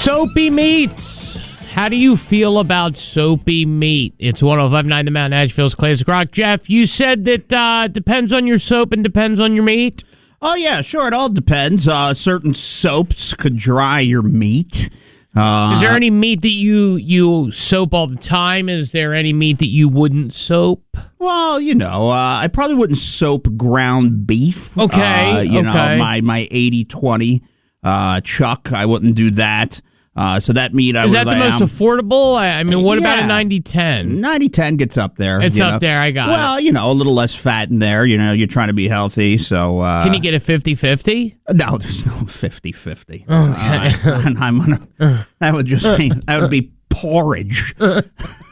Soapy meats. How do you feel about soapy meat? It's 105.9 The Mount, Nashville's Classic Rock. Jeff, you said that depends on your soap and depends on your meat? Oh, yeah, sure. It all depends. Certain soaps could dry your meat. Is there any meat that you soap all the time? Is there any meat that you wouldn't soap? Well, I probably wouldn't soap ground beef. Okay, know, my 80-20 chuck, I wouldn't do that. So that meat, is that the most affordable? I mean, what about a 90-10? 90-10 gets up there. It's up there. I got it. Well, a little less fat in there. You're trying to be healthy. So can you get a 50-50? No, there's no 50-50. Okay. That would be porridge.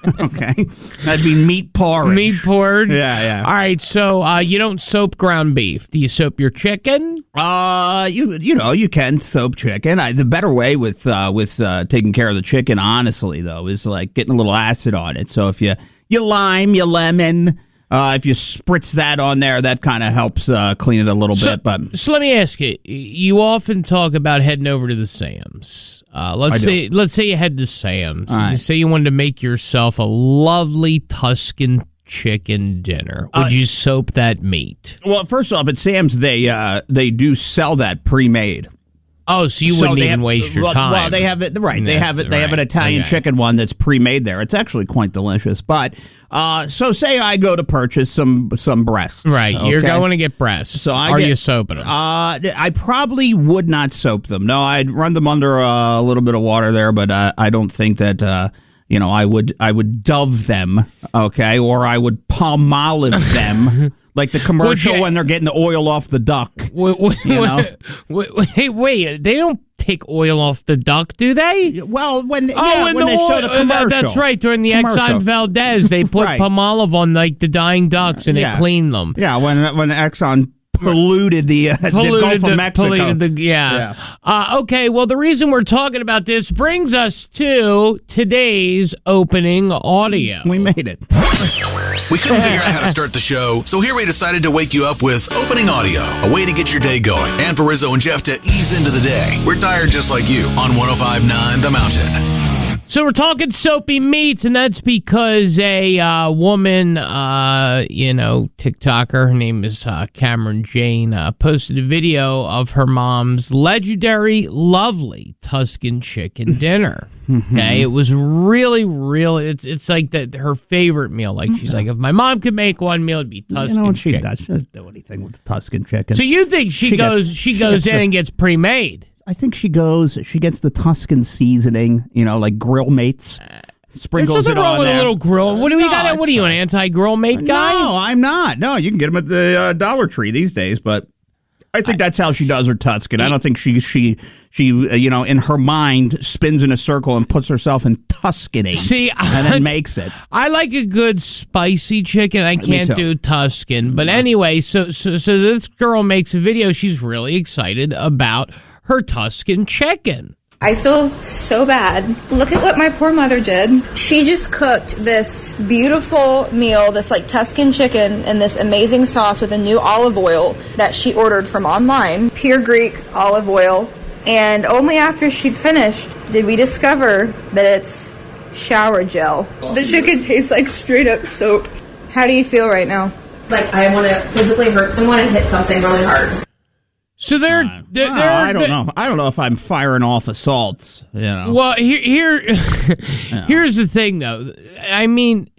Okay, that'd be meat porridge. Meat porridge. Yeah. All right. So you don't soap ground beef. Do you soap your chicken? You can soap chicken. The better way with taking care of the chicken, honestly, though, is like getting a little acid on it. So if you lime, you lemon. If you spritz that on there, that kind of helps clean it a little bit. But so let me ask you: you often talk about heading over to the Sam's. Let's say you head to Sam's. Right. You say you wanted to make yourself a lovely Tuscan chicken dinner. Would you soap that meat? Well, first off, at Sam's they do sell that pre-made. Oh, so you wouldn't even waste your time. Well, they have it right. They have an Italian chicken one that's pre-made there. It's actually quite delicious. But so say I go to purchase some breasts. Right, okay? You're going to get breasts. So are you soaping them? I probably would not soap them. No, I'd run them under a little bit of water there, but I don't think that I would dove them, okay, or I would palmolive them. Like the commercial when they're getting the oil off the duck. Wait, they don't take oil off the duck, do they? Well, when they show the commercial. That's right. During the Exxon Valdez, they put palm olive on like the dying ducks and it cleaned them. Yeah, when Exxon polluted the Gulf of Mexico. Okay, well, the reason we're talking about this brings us to today's opening audio. We made it. We couldn't figure out how to start the show, so here we decided to wake you up with opening audio, a way to get your day going, and for Rizzo and Jeff to ease into the day. We're tired just like you on 105.9 The Mountain. So we're talking soapy meats, and that's because a woman, TikToker, her name is Cameron Jane, posted a video of her mom's legendary, lovely Tuscan chicken dinner. Okay, it was really, really, it's like her favorite meal. Like, she's like, if my mom could make one meal, it'd be Tuscan chicken. She does. She doesn't do anything with the Tuscan chicken. So you think she goes in and gets pre-made? I think she gets the Tuscan seasoning, like Grill Mates. Sprinkles it on with there. A little grill. What do we got? What are you, an anti-grill mate guy? No, I'm not. No, you can get them at the Dollar Tree these days, but I think that's how she does her Tuscan. I don't think she in her mind spins in a circle and puts herself in Tuscany. And then makes it. I like a good spicy chicken. I can't do Tuscan. But anyway, so this girl makes a video. She's really excited about her Tuscan chicken. I feel so bad. Look at what my poor mother did. She just cooked this beautiful meal, this like Tuscan chicken in this amazing sauce with a new olive oil that she ordered from online. Pure Greek olive oil. And only after she'd finished did we discover that it's shower gel. The chicken tastes like straight up soap. How do you feel right now? Like I want to physically hurt someone and hit something really hard. So they're I don't know. I don't know if I'm firing off assaults. Well, here's the thing, though. I mean,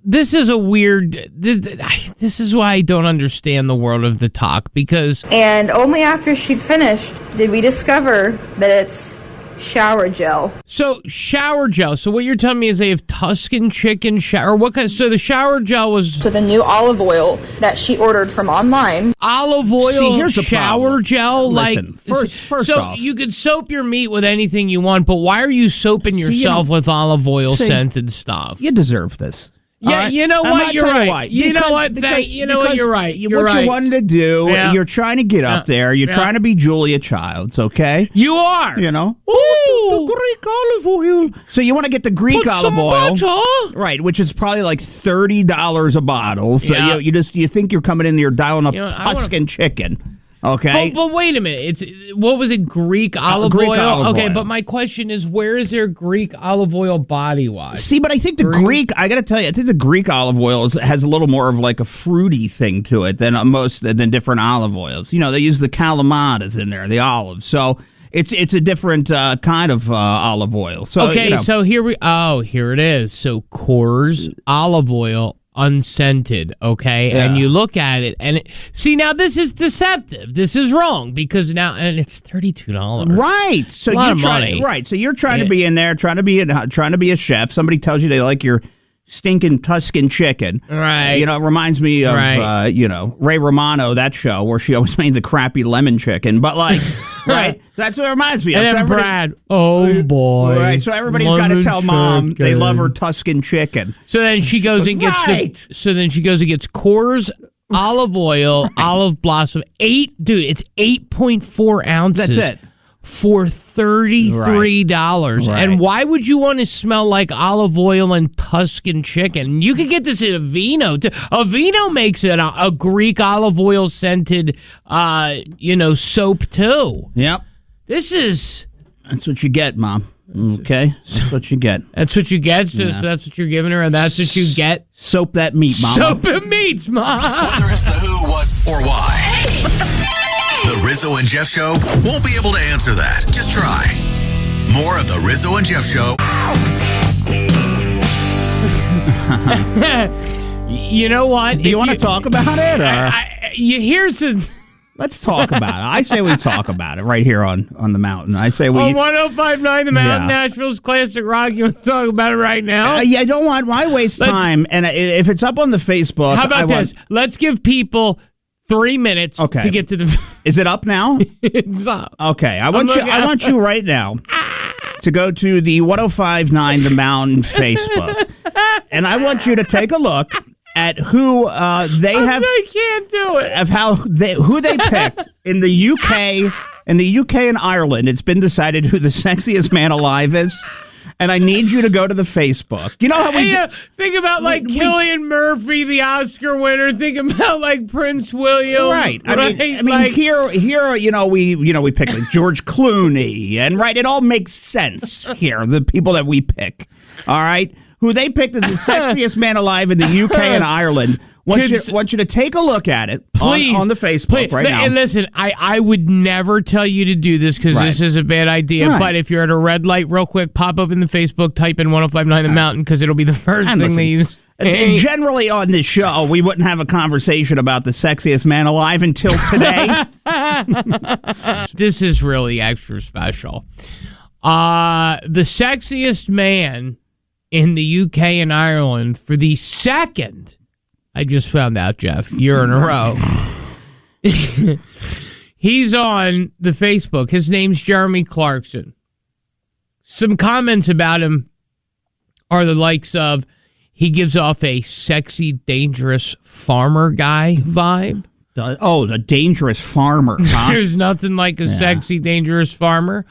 this is a weird. This is why I don't understand the world of the talk, because. And only after she'd finished did we discover that it's shower gel. So shower gel. So what you're telling me is they have Tuscan chicken shower. What kind? So the shower gel was to the new olive oil that she ordered from online. Olive oil. See, here's the shower problem. gel. Listen, like first so off, you could soap your meat with anything you want, but why are you soaping yourself with olive oil scented stuff? You deserve this. Yeah, right? You know what? You're right. Why. You know what? You're right. You're right. You wanted to do, you're trying to get up there. You're trying to be Julia Childs, okay? You are. The Greek olive oil. So you want to get the Greek olive oil. Butter. Right, which is probably like $30 a bottle. So you think you're coming in there dialing up Tuscan chicken. Okay. But wait a minute. What was it? Greek olive Greek oil? olive Okay, oil. but my question is, where is there Greek olive oil body wash? See, but I think the Greek, I got to tell you, I think the Greek olive oil has a little more of like a fruity thing to it than than different olive oils. You know, they use the calamatas in there, the olives. So it's a different kind of olive oil. So, okay, so here it is. So Coors olive oil, unscented, okay? Yeah. And you look at it, and see, now this is deceptive. This is wrong, because now, and it's $32. Right. So a lot of money. Right. So you're trying to be in there, trying to be a chef. Somebody tells you they like your stinking Tuscan chicken. Right. You know, it reminds me of, Ray Romano, that show where she always made the crappy lemon chicken. But, like, right? That's what it reminds me of. And So then Brad, oh boy. Right. So everybody's got to tell mom they love her Tuscan chicken. So then she goes and gets Coors olive oil, olive blossom, it's 8.4 ounces. That's it. For $33. Right. And why would you want to smell like olive oil and Tuscan chicken? You could get this at Aveeno. Aveeno makes it a Greek olive oil scented, soap too. Yep. That's what you get, Mom. Okay? That's what you get. That's what you get? That's what you're giving her, and that's what you get? Soap that meat, Mom. Soap and meats, Mom. Whether it's the who, what, or why. The Rizzo and Jeff Show won't be able to answer that. Just try. More of the Rizzo and Jeff Show. You know what? Do you want to talk about it? Or? Here's the... Let's talk about it. I say we talk about it right here on the mountain. I say we... On 105.9 The Mountain, Nashville's classic rock. You want to talk about it right now? I don't want... Why waste time? And if it's up on the Facebook... How about this? Let's give people 3 minutes to get to the... Is it up now? It's up. Okay. I want you right now to go to the 105.9 The Mountain Facebook. And I want you to take a look at who they have. I can't do it. Of who they picked in the UK. In the UK and Ireland, it's been decided who the sexiest man alive is. And I need you to go to the Facebook. You know how we think about Cillian Murphy, the Oscar winner. Think about Prince William. Right. I mean, here, we pick George Clooney, and right, it all makes sense here. The people that we pick, all right, who they picked as the sexiest man alive in the UK and Ireland. Want you to take a look at it on the Facebook right now. And listen, I would never tell you to do this because this is a bad idea. Right. But if you're at a red light, real quick, pop up in the Facebook, type in 105.9 The Mountain because it'll be the first thing they use. Generally on this show, we wouldn't have a conversation about the sexiest man alive until today. This is really extra special. The sexiest man in the UK and Ireland for the second... I just found out, Jeff, year in a row. He's on the Facebook. His name's Jeremy Clarkson. Some comments about him are the likes of, he gives off a sexy, dangerous farmer guy vibe. The dangerous farmer, huh? There's nothing like a sexy, dangerous farmer.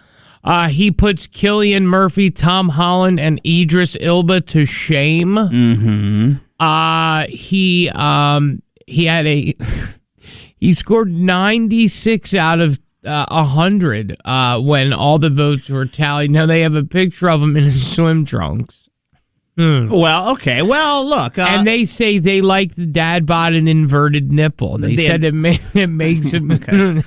He puts Cillian Murphy, Tom Holland, and Idris Elba to shame. Mm-hmm. He had he scored 96 out of 100 when all the votes were tallied. Now they have a picture of him in his swim trunks. Well, okay. Well, look, and they say they like the dad bod and inverted nipple. They said it makes him him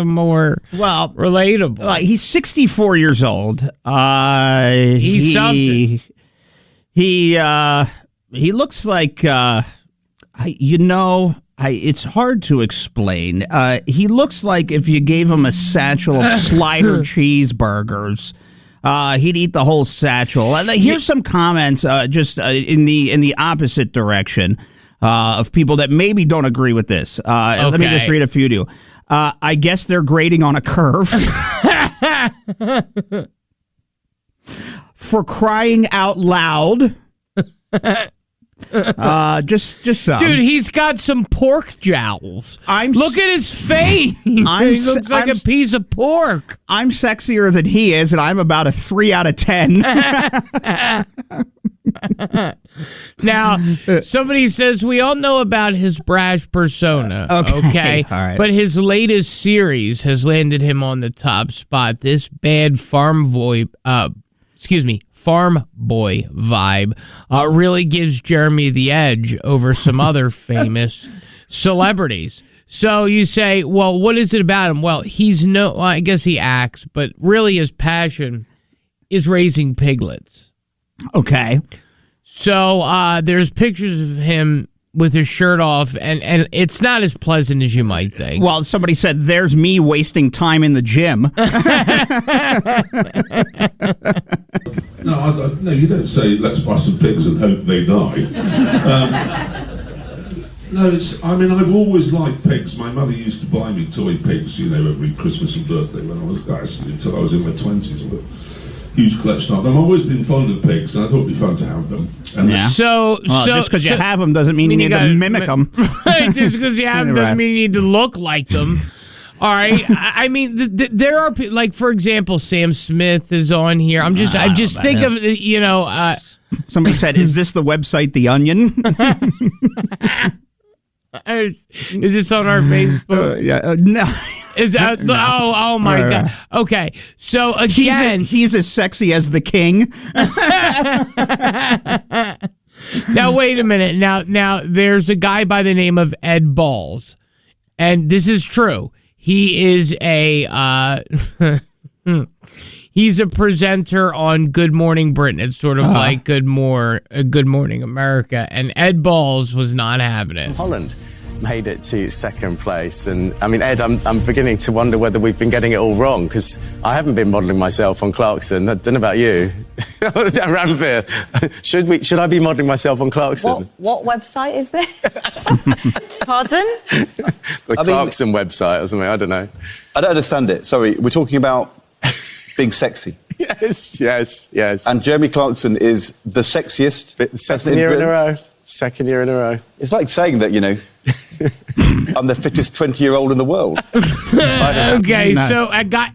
more relatable. He's 64 years old. He's something. He looks like, it's hard to explain. He looks like if you gave him a satchel of slider cheeseburgers, he'd eat the whole satchel. Here's some comments just in the opposite direction of people that maybe don't agree with this. Let me just read a few to you. I guess they're grading on a curve. For crying out loud. Just some. Dude, he's got some pork jowls. Look at his face. He looks like a piece of pork. I'm sexier than he is, and I'm about a 3 out of 10. Now, somebody says we all know about his brash persona, okay? All right. But his latest series has landed him on the top spot. This bad farm boy vibe really gives Jeremy the edge over some other famous celebrities. So you say, well, what is it about him? Well, I guess he acts, but really his passion is raising piglets. Okay. So there's pictures of him with his shirt off, and it's not as pleasant as you might think. Well, somebody said, there's me wasting time in the gym. No, you don't say, let's buy some pigs and hope they die. No, I've always liked pigs. My mother used to buy me toy pigs, every Christmas and birthday when I was a guy, until I was in my 20s. I've got a huge collection of them. I've always been fond of pigs, and I thought it'd be fun to have them. And just because you have them doesn't mean you need to mimic them. Right, just because you have them doesn't mean you need to look like them. All right. I mean, there are, like, for example, Sam Smith is on here. I just think of, somebody said, is this the website The Onion? Is this on our Facebook? No. Oh my God. Okay. So again, he's as sexy as the king. Now wait a minute. Now there's a guy by the name of Ed Balls, and this is true. He is he's a presenter on Good Morning Britain. It's sort of like Good Morning America, and Ed Balls was not having it. Holland made it to second place, and Ed, I'm beginning to wonder whether we've been getting it all wrong, because I haven't been modelling myself on Clarkson. I don't know about you. Ramveer, should I be modelling myself on Clarkson? What website is this? Pardon? The Clarkson website or something, I don't know. I don't understand it. Sorry, we're talking about being sexy. Yes. And Jeremy Clarkson is the sexiest. Second year in a row. It's like saying that, I'm the fittest 20-year-old in the world. Okay, so I got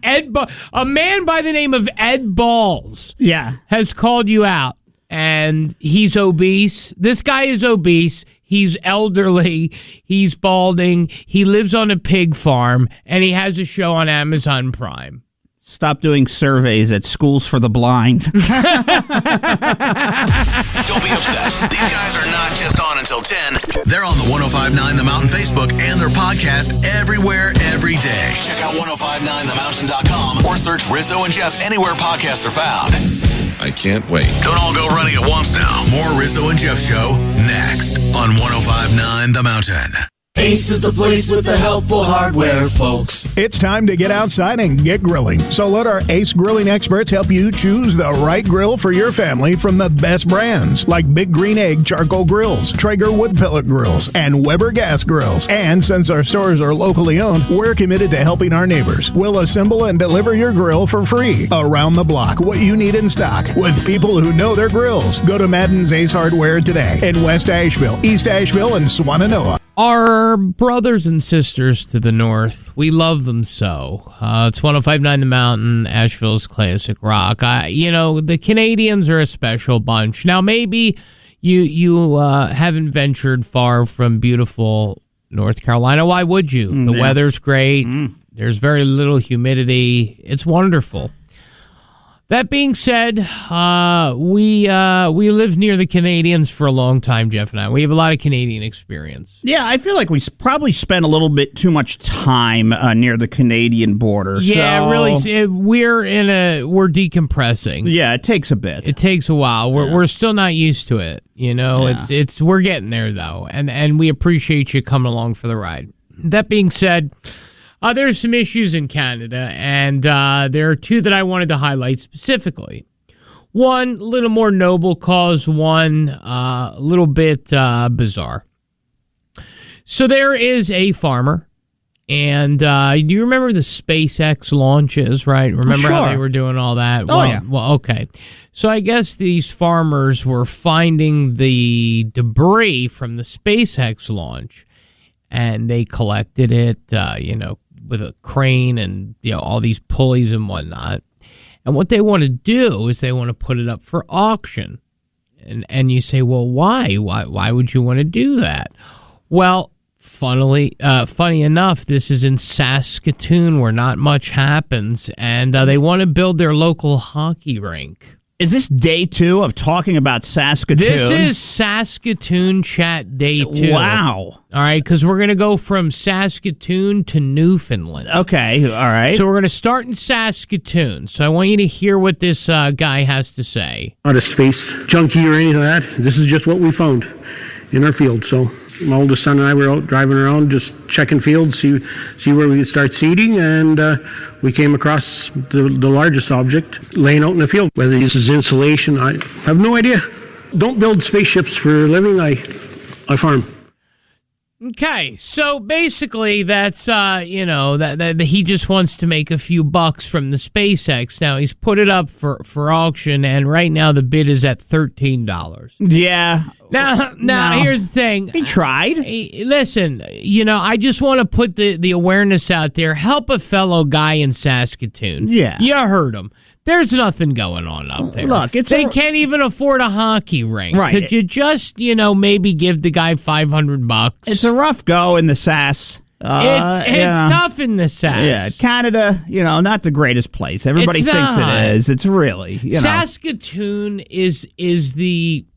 a man by the name of Ed Balls. Yeah, has called you out, and he's obese. This guy is obese. He's elderly. He's balding. He lives on a pig farm, and he has a show on Amazon Prime. Stop doing surveys at schools for the blind. Don't be upset. These guys are not just on until 10. They're on the 105.9 The Mountain Facebook and their podcast everywhere, every day. Check out 1059themountain.com or search Rizzo and Jeff anywhere podcasts are found. I can't wait. Don't all go running at once now. More Rizzo and Jeff show next on 105.9 The Mountain. Ace is the place with the helpful hardware, folks. It's time to get outside and get grilling. So let our Ace grilling experts help you choose the right grill for your family from the best brands like Big Green Egg charcoal grills, Traeger wood pellet grills, and Weber gas grills. And since our stores are locally owned, we're committed to helping our neighbors. We'll assemble and deliver your grill for free around the block. What you need in stock with people who know their grills. Go to Madden's Ace Hardware today in West Asheville, East Asheville, and Swannanoa. Our brothers and sisters to the north, we love them so. It's 105.9 The Mountain, Asheville's classic rock. The Canadians are a special bunch. Now, maybe you haven't ventured far from beautiful North Carolina. Why would you? The weather's great. There's very little humidity. It's wonderful. That being said, we lived near the Canadians for a long time, Jeff and I. We have a lot of Canadian experience. Yeah, I feel like we probably spent a little bit too much time near the Canadian border. Yeah, really. We're decompressing. Yeah, it takes a bit. It takes a while. We're still not used to it. It's we're getting there though, and we appreciate you coming along for the ride. That being said. There's some issues in Canada, and there are two that I wanted to highlight specifically. One, a little more noble cause, one a little bit bizarre. So there is a farmer, and do you remember the SpaceX launches, right? Remember how they were doing all that? Yeah. Well, okay. So I guess these farmers were finding the debris from the SpaceX launch, and they collected it, with a crane and all these pulleys and whatnot. And what they want to do is they want to put it up for auction. And you say, well, why? Why would you want to do that? Well, funny enough, this is in Saskatoon where not much happens, and they want to build their local hockey rink. Is this day 2 of talking about Saskatoon? This is Saskatoon Chat Day 2. Wow. All right, because we're going to go from Saskatoon to Newfoundland. Okay, all right. So we're going to start in Saskatoon. So I want you to hear what this guy has to say. Not a space junkie or anything like that. This is just what we found in our field. So my oldest son and I were out driving around just checking fields, see where we could start seeding, and we came across the largest object laying out in the field. Whether this is insulation, I have no idea. Don't build spaceships for a living. I farm. Okay, so basically that's, that he just wants to make a few bucks from the SpaceX. Now, he's put it up for auction, and right now the bid is at $13. Yeah. Now, here's the thing. He tried. Listen, I just want to put the awareness out there. Help a fellow guy in Saskatoon. Yeah. You heard him. There's nothing going on up there. Look, they can't even afford a hockey rink. Right. Could you just, maybe give the guy $500? It's a rough go in the SAS. It's tough in the SAS. Yeah, Canada, not the greatest place. Everybody thinks it is. It's really, Saskatoon is the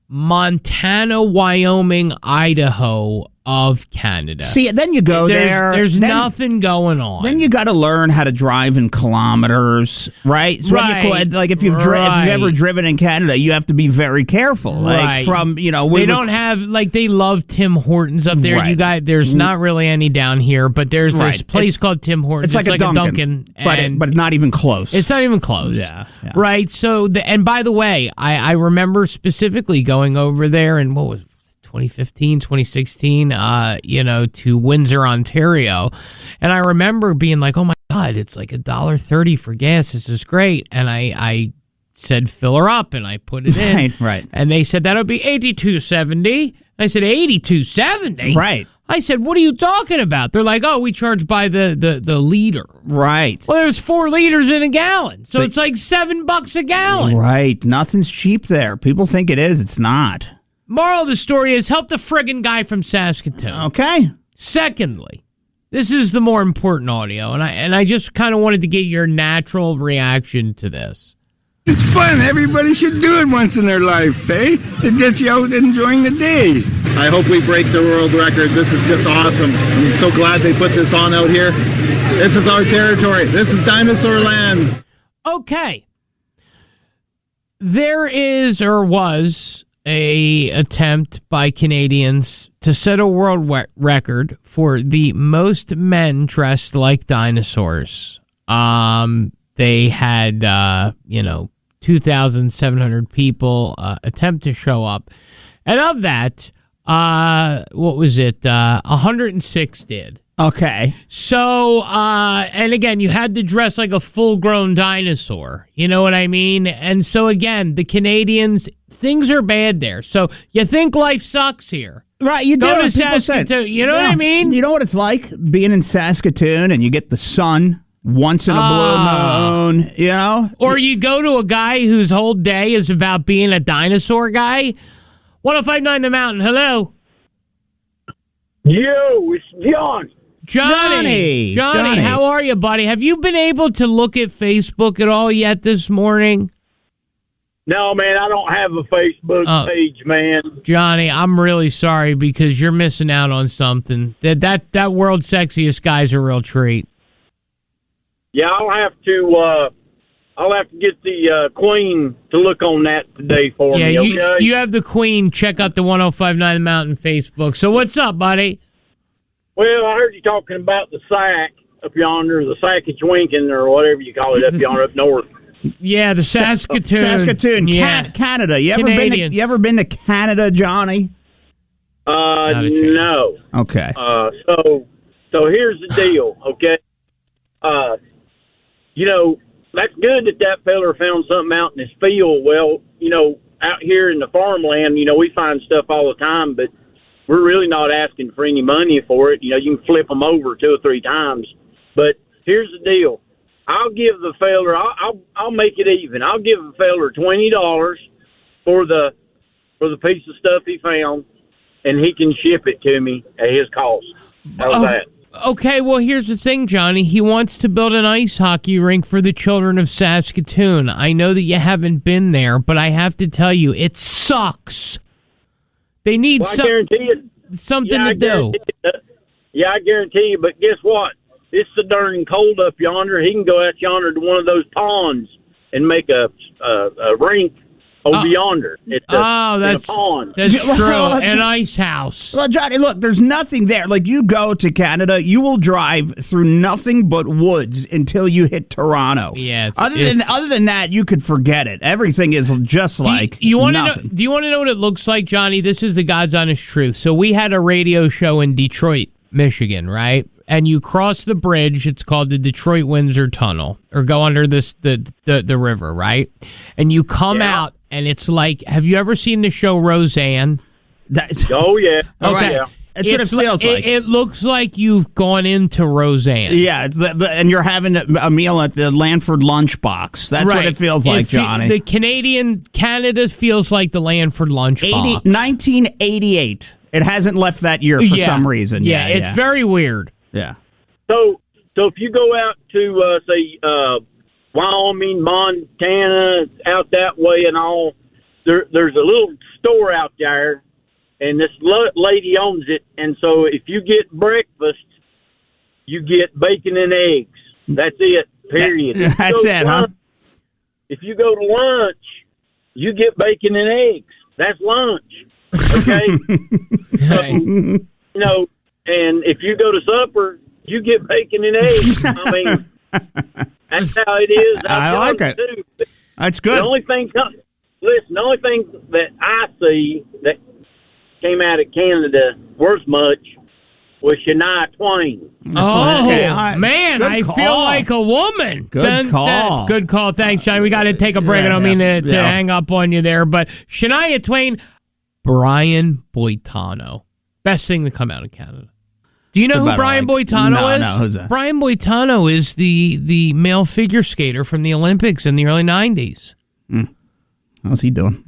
Montana, Wyoming, Idaho of Canada. See, then you go there. There's nothing going on. Then you got to learn how to drive in kilometers, right? So if you've ever driven in Canada, you have to be very careful. Like they don't have they love Tim Hortons up there. Right. There's not really any down here, but there's this place called Tim Hortons. It's like a Dunkin', but not even close. It's not even close. Yeah. Right. So and by the way, I remember specifically going over there and what was it? 2015, 2016, to Windsor, Ontario. And I remember being like, oh my God, it's like $1.30 for gas. This is great. And I said, fill her up, and I put it in. Right. And they said, that'll be $82.70. I said, $82.70? Right. I said, what are you talking about? They're like, oh, we charge by the liter. Right. Well, there's 4 liters in a gallon. So it's like $7 a gallon. Right. Nothing's cheap there. People think it is. It's not. Moral of the story is help the friggin' guy from Saskatoon. Okay. Secondly, this is the more important audio, and I just kind of wanted to get your natural reaction to this. It's fun. Everybody should do it once in their life, eh? It gets you out enjoying the day. I hope we break the world record. This is just awesome. I'm so glad they put this on out here. This is our territory. This is dinosaur land. Okay. There is or was a attempt by Canadians to set a world record for the most men dressed like dinosaurs. They had 2,700 people attempt to show up, and of that, 106 did. Okay. So, and again, you had to dress like a full-grown dinosaur. You know what I mean? And so, again, the Canadians, things are bad there. So, you think life sucks here. Right, you do. Go to Saskatoon. You know what I mean? You know what it's like being in Saskatoon and you get the sun once in a blue moon, Or you go to a guy whose whole day is about being a dinosaur guy. 105.9 The Mountain, hello. Yo, it's John. Johnny, how are you, buddy? Have you been able to look at Facebook at all yet this morning? No, man, I don't have a Facebook page, man. Johnny, I'm really sorry because you're missing out on something. That world's sexiest guy's a real treat. Yeah, I'll have to get the Queen to look on that today for me, okay? You have the Queen. Check out the 105.9 The Mountain Facebook. So what's up, buddy? Well, I heard you talking about the sack up yonder, the Saskatchewan, or whatever you call it up yonder up north. Yeah, the Saskatoon. Saskatoon, yeah. Canada. You ever been to Canada, Johnny? No. Okay. So here's the deal, okay? That's good that feller found something out in his field. Well, out here in the farmland, we find stuff all the time, but we're really not asking for any money for it. You can flip them over 2 or 3 times. But here's the deal. I'll give the feller, I'll make it even. I'll give the feller $20 for the piece of stuff he found, and he can ship it to me at his cost. How's that? Okay, well, here's the thing, Johnny. He wants to build an ice hockey rink for the children of Saskatoon. I know that you haven't been there, but I have to tell you, it sucks. They need I guarantee it. Something to do. Yeah, I guarantee you, but guess what? It's so darn cold up yonder. He can go out yonder to one of those ponds and make a rink over yonder. It's a pond. That's true. An ice house. Well, Johnny, look, there's nothing there. Like, you go to Canada, you will drive through nothing but woods until you hit Toronto. Yeah. Other than that, you could forget it. Everything is just like nothing. Do you want to know what it looks like, Johnny? This is the God's honest truth. So we had a radio show in Detroit, Michigan, right? And you cross the bridge. It's called the Detroit-Windsor Tunnel, or go under the river, right? And you come out, and it's like, have you ever seen the show Roseanne? Oh, yeah. Okay. Yeah. That's what it feels like. It looks like you've gone into Roseanne. Yeah, and you're having a meal at the Lanford Lunchbox. That's what it feels like, Johnny. The Canada feels like the Lanford Lunchbox. 1988. It hasn't left that year for some reason. Yeah, it's very weird. Yeah. So if you go out to, say, Wyoming, Montana, out that way and all, there's a little store out there, and this lady owns it. And so if you get breakfast, you get bacon and eggs. That's it, period. That's it, huh? If you go to lunch, you get bacon and eggs. That's lunch. Okay? So, and if you go to supper, you get bacon and eggs. I mean, that's how it is. I like it. Too. That's good. The only thing that I see that came out of Canada worth much was Shania Twain. Oh, okay. Man, I feel like a woman. Good call. Good call. Thanks, Johnny. We got to take a break. I don't mean to hang up on you there, but Shania Twain, Brian Boitano. Best thing to come out of Canada. Do you know who Brian Boitano is? No, who's that? Brian Boitano is the male figure skater from the Olympics in the early 90s. How's he doing?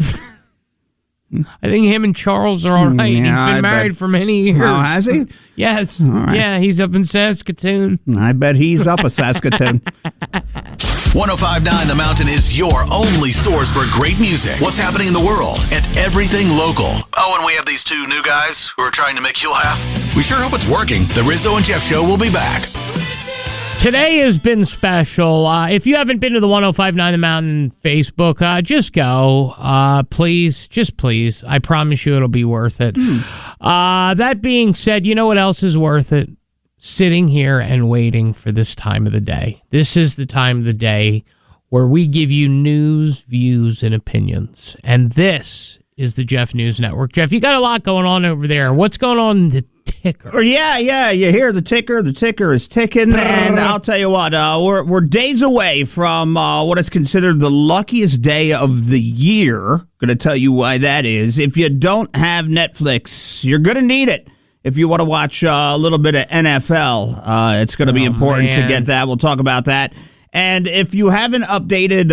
I think him and Charles are all right. Yeah, He's been married for many years. Oh, has he? Yes. Right. Yeah, he's up in Saskatoon. I bet he's up a Saskatoon. 105.9 The Mountain is your only source for great music, what's happening in the world, and everything local. Oh, and we have these two new guys who are trying to make you laugh. We sure hope it's working. The Rizzo and Jeff Show will be back. Today has been special. If you haven't been to the 105.9 The Mountain Facebook, just go. Please, just please. I promise you it'll be worth it. That being said, you know what else is worth it? Sitting here and waiting for this time of the day. This is the time of the day where we give you news, views, and opinions. And this is the Jeff News Network. Jeff, you got a lot going on over there. What's going on in the ticker? Yeah. You hear the ticker. The ticker is ticking. And I'll tell you what, we're days away from what is considered the luckiest day of the year. Going to tell you why that is. If you don't have Netflix, you're going to need it. If you want to watch a little bit of NFL, it's going to be important to get that. We'll talk about that. And if you haven't updated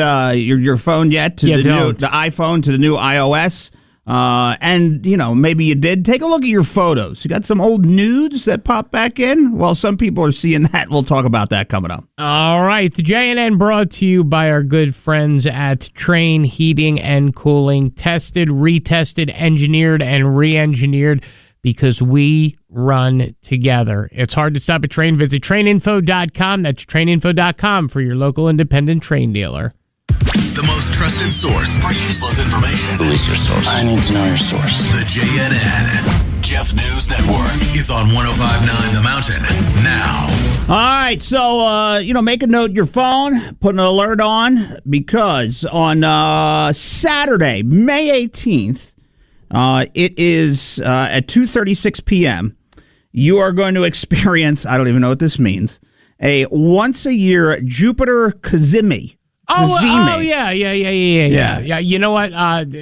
your phone yet to the iPhone, to the new iOS, and, maybe you did, take a look at your photos. You got some old nudes that pop back in? Well, some people are seeing that. We'll talk about that coming up. All right. The JNN brought to you by our good friends at Train Heating and Cooling. Tested, retested, engineered, and re-engineered because we run together. It's hard to stop at Train. Visit traininfo.com. That's traininfo.com for your local independent Train dealer. The most trusted source for useless information. Who is your source? I need to know your source. The JNN Jeff News Network is on 105.9 The Mountain now. All right, so, make a note in your phone, put an alert on, because on Saturday, May 18th, it is at 2:36 p.m., you are going to experience, I don't even know what this means, a once-a-year Jupiter Cazimi. Yeah. You know what?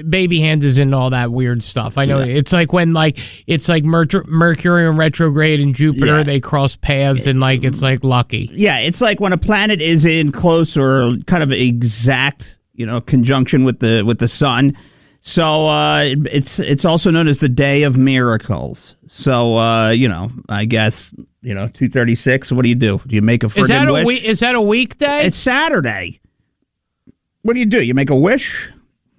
Baby hands is into all that weird stuff. I know. It's like when Mercury and retrograde and Jupiter, they cross paths and it's like lucky. Yeah, it's like when a planet is in close or kind of exact, conjunction with the sun. So it's also known as the Day of Miracles. So I guess 236. What do? Do you make a friggin' wish? Is that a weekday? It's Saturday. What do? You make a wish?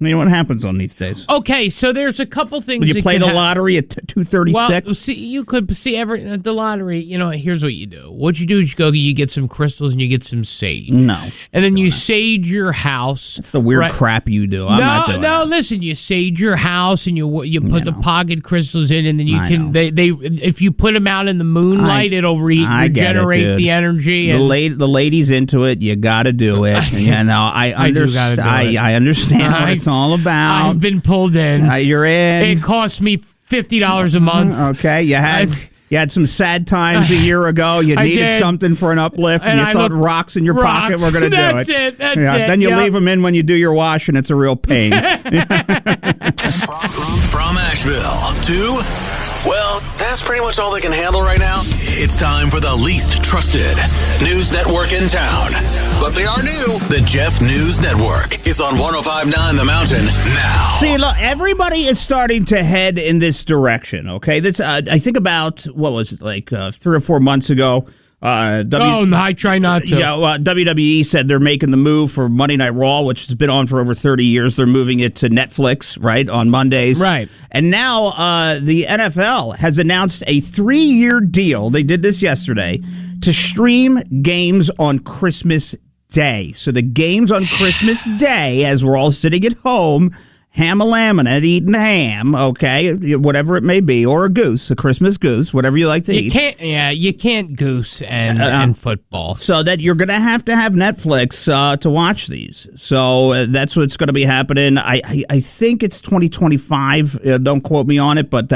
What happens on these days? Okay, so there's a couple things. Will you play the lottery at 2:36? Well, see, you could see the lottery. Here's what you do. What you do is you get some crystals and you get some sage. No, and then you sage your house. That's the weird crap you do. I'm not doing that. Listen, you sage your house and you put the pocket crystals in, and then you can they if you put them out in the moonlight, it'll regenerate the energy. And the ladies into it. You got to do it. I understand. I understand what it's all about. I've been pulled in. You're in. It cost me $50 a month. Okay, you had some sad times a year ago. You needed something for an uplift, and you thought rocks in your pocket were going to do it. That's it. Then you leave them in when you do your wash, and it's a real pain. From Asheville to, that's pretty much all they can handle right now. It's time for the least trusted news network in town. But they are new. The Jeff News Network is on 105.9 The Mountain now. See, look, everybody is starting to head in this direction, okay? That's I think about, what was it, like 3 or 4 months ago. I try not to. WWE said they're making the move for Monday Night Raw, which has been on for over 30 years. They're moving it to Netflix, right, on Mondays. Right. And now the NFL has announced a 3-year deal. They did this yesterday to stream games on Christmas Day. So the games on Christmas Day, as we're all sitting at home, ham-a-laminate, eating ham, okay, whatever it may be, or a Christmas goose, whatever you like to eat. You can't goose and football. So that you're going to have Netflix to watch these. So that's what's going to be happening. I think it's 2025. Don't quote me on it, but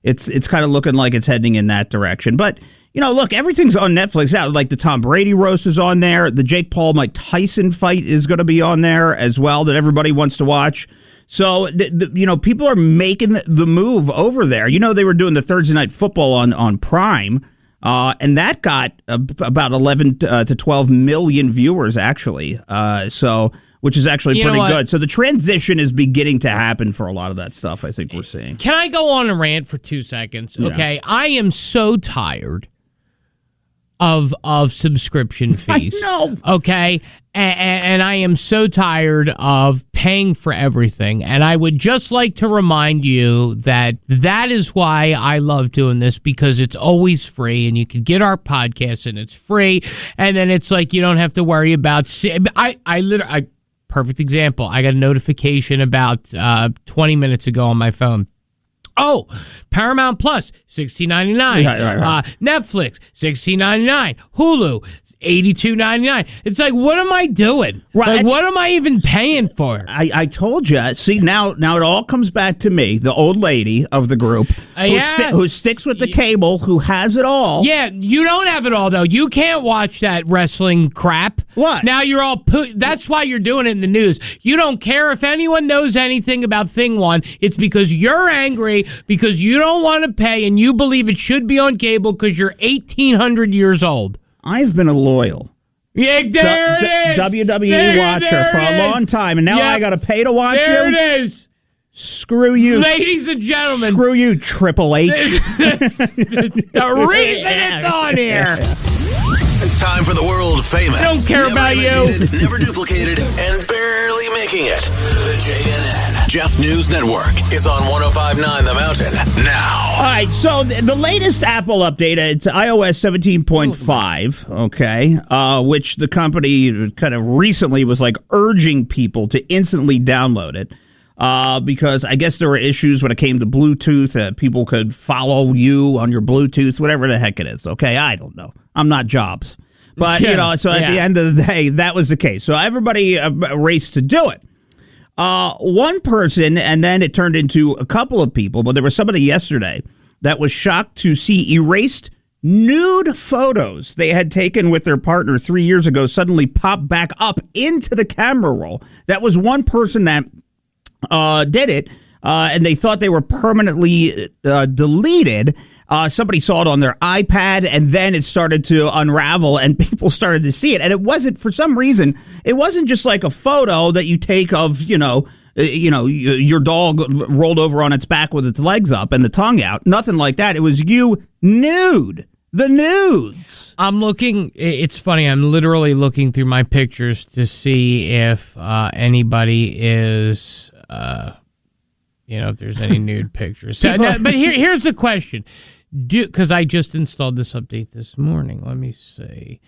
it's kind of looking like it's heading in that direction. But look, everything's on Netflix now. Like the Tom Brady roast is on there. The Jake Paul-Mike Tyson fight is going to be on there as well that everybody wants to watch. So, people are making the move over there. They were doing the Thursday Night Football on Prime, and that got about 11 to 12 million viewers, actually. Which is actually pretty good. So the transition is beginning to happen for a lot of that stuff, I think we're seeing. Can I go on a rant for 2 seconds? Okay. Yeah. I am so tired of subscription fees. I know. Okay. And I am so tired of paying for everything. And I would just like to remind you that is why I love doing this, because it's always free and you can get our podcast and it's free. And then it's like you don't have to worry about. Perfect example. I got a notification about 20 minutes ago on my phone. Oh, Paramount Plus, $16.99. Right. Netflix, $16.99. Hulu, $82.99. It's like, what am I doing? Right. Like, what am I even paying for? I told you. See, now it all comes back to me, the old lady of the group, who sticks with the cable, who has it all. Yeah, you don't have it all, though. You can't watch that wrestling crap. What? Now you're all that's why you're doing it in the news. You don't care if anyone knows anything about Thing One. It's because you're angry, because you don't want to pay, and you believe it should be on cable because you're 1,800 years old. I've been a loyal WWE watcher for a long time, and now I got to pay to watch you? There it is. Screw you. Ladies and gentlemen. Screw you, Triple H. The reason it's on here. Time for the world famous. I don't care about you. Never duplicated, and barely making it. The JNN Jeff News Network is on 105.9 The Mountain now. All right, so the latest Apple update, it's iOS 17.5, okay, which the company kind of recently was like urging people to instantly download it. Because I guess there were issues when it came to Bluetooth. People could follow you on your Bluetooth, whatever the heck it is. Okay, I don't know. I'm not Jobs. But, so at the end of the day, that was the case. So everybody raced to do it. One person, and then it turned into a couple of people, but there was somebody yesterday that was shocked to see erased nude photos they had taken with their partner 3 years ago suddenly pop back up into the camera roll. That was one person that did it, and they thought they were permanently deleted. Somebody saw it on their iPad, and then it started to unravel, and people started to see it. And it wasn't, for some reason, it wasn't just like a photo that you take of, your dog rolled over on its back with its legs up and the tongue out. Nothing like that. It was you nude. The nudes. I'm looking. It's funny. I'm literally looking through my pictures to see if anybody is, if there's any nude pictures. So, but here's the question. Because I just installed this update this morning. Let me see.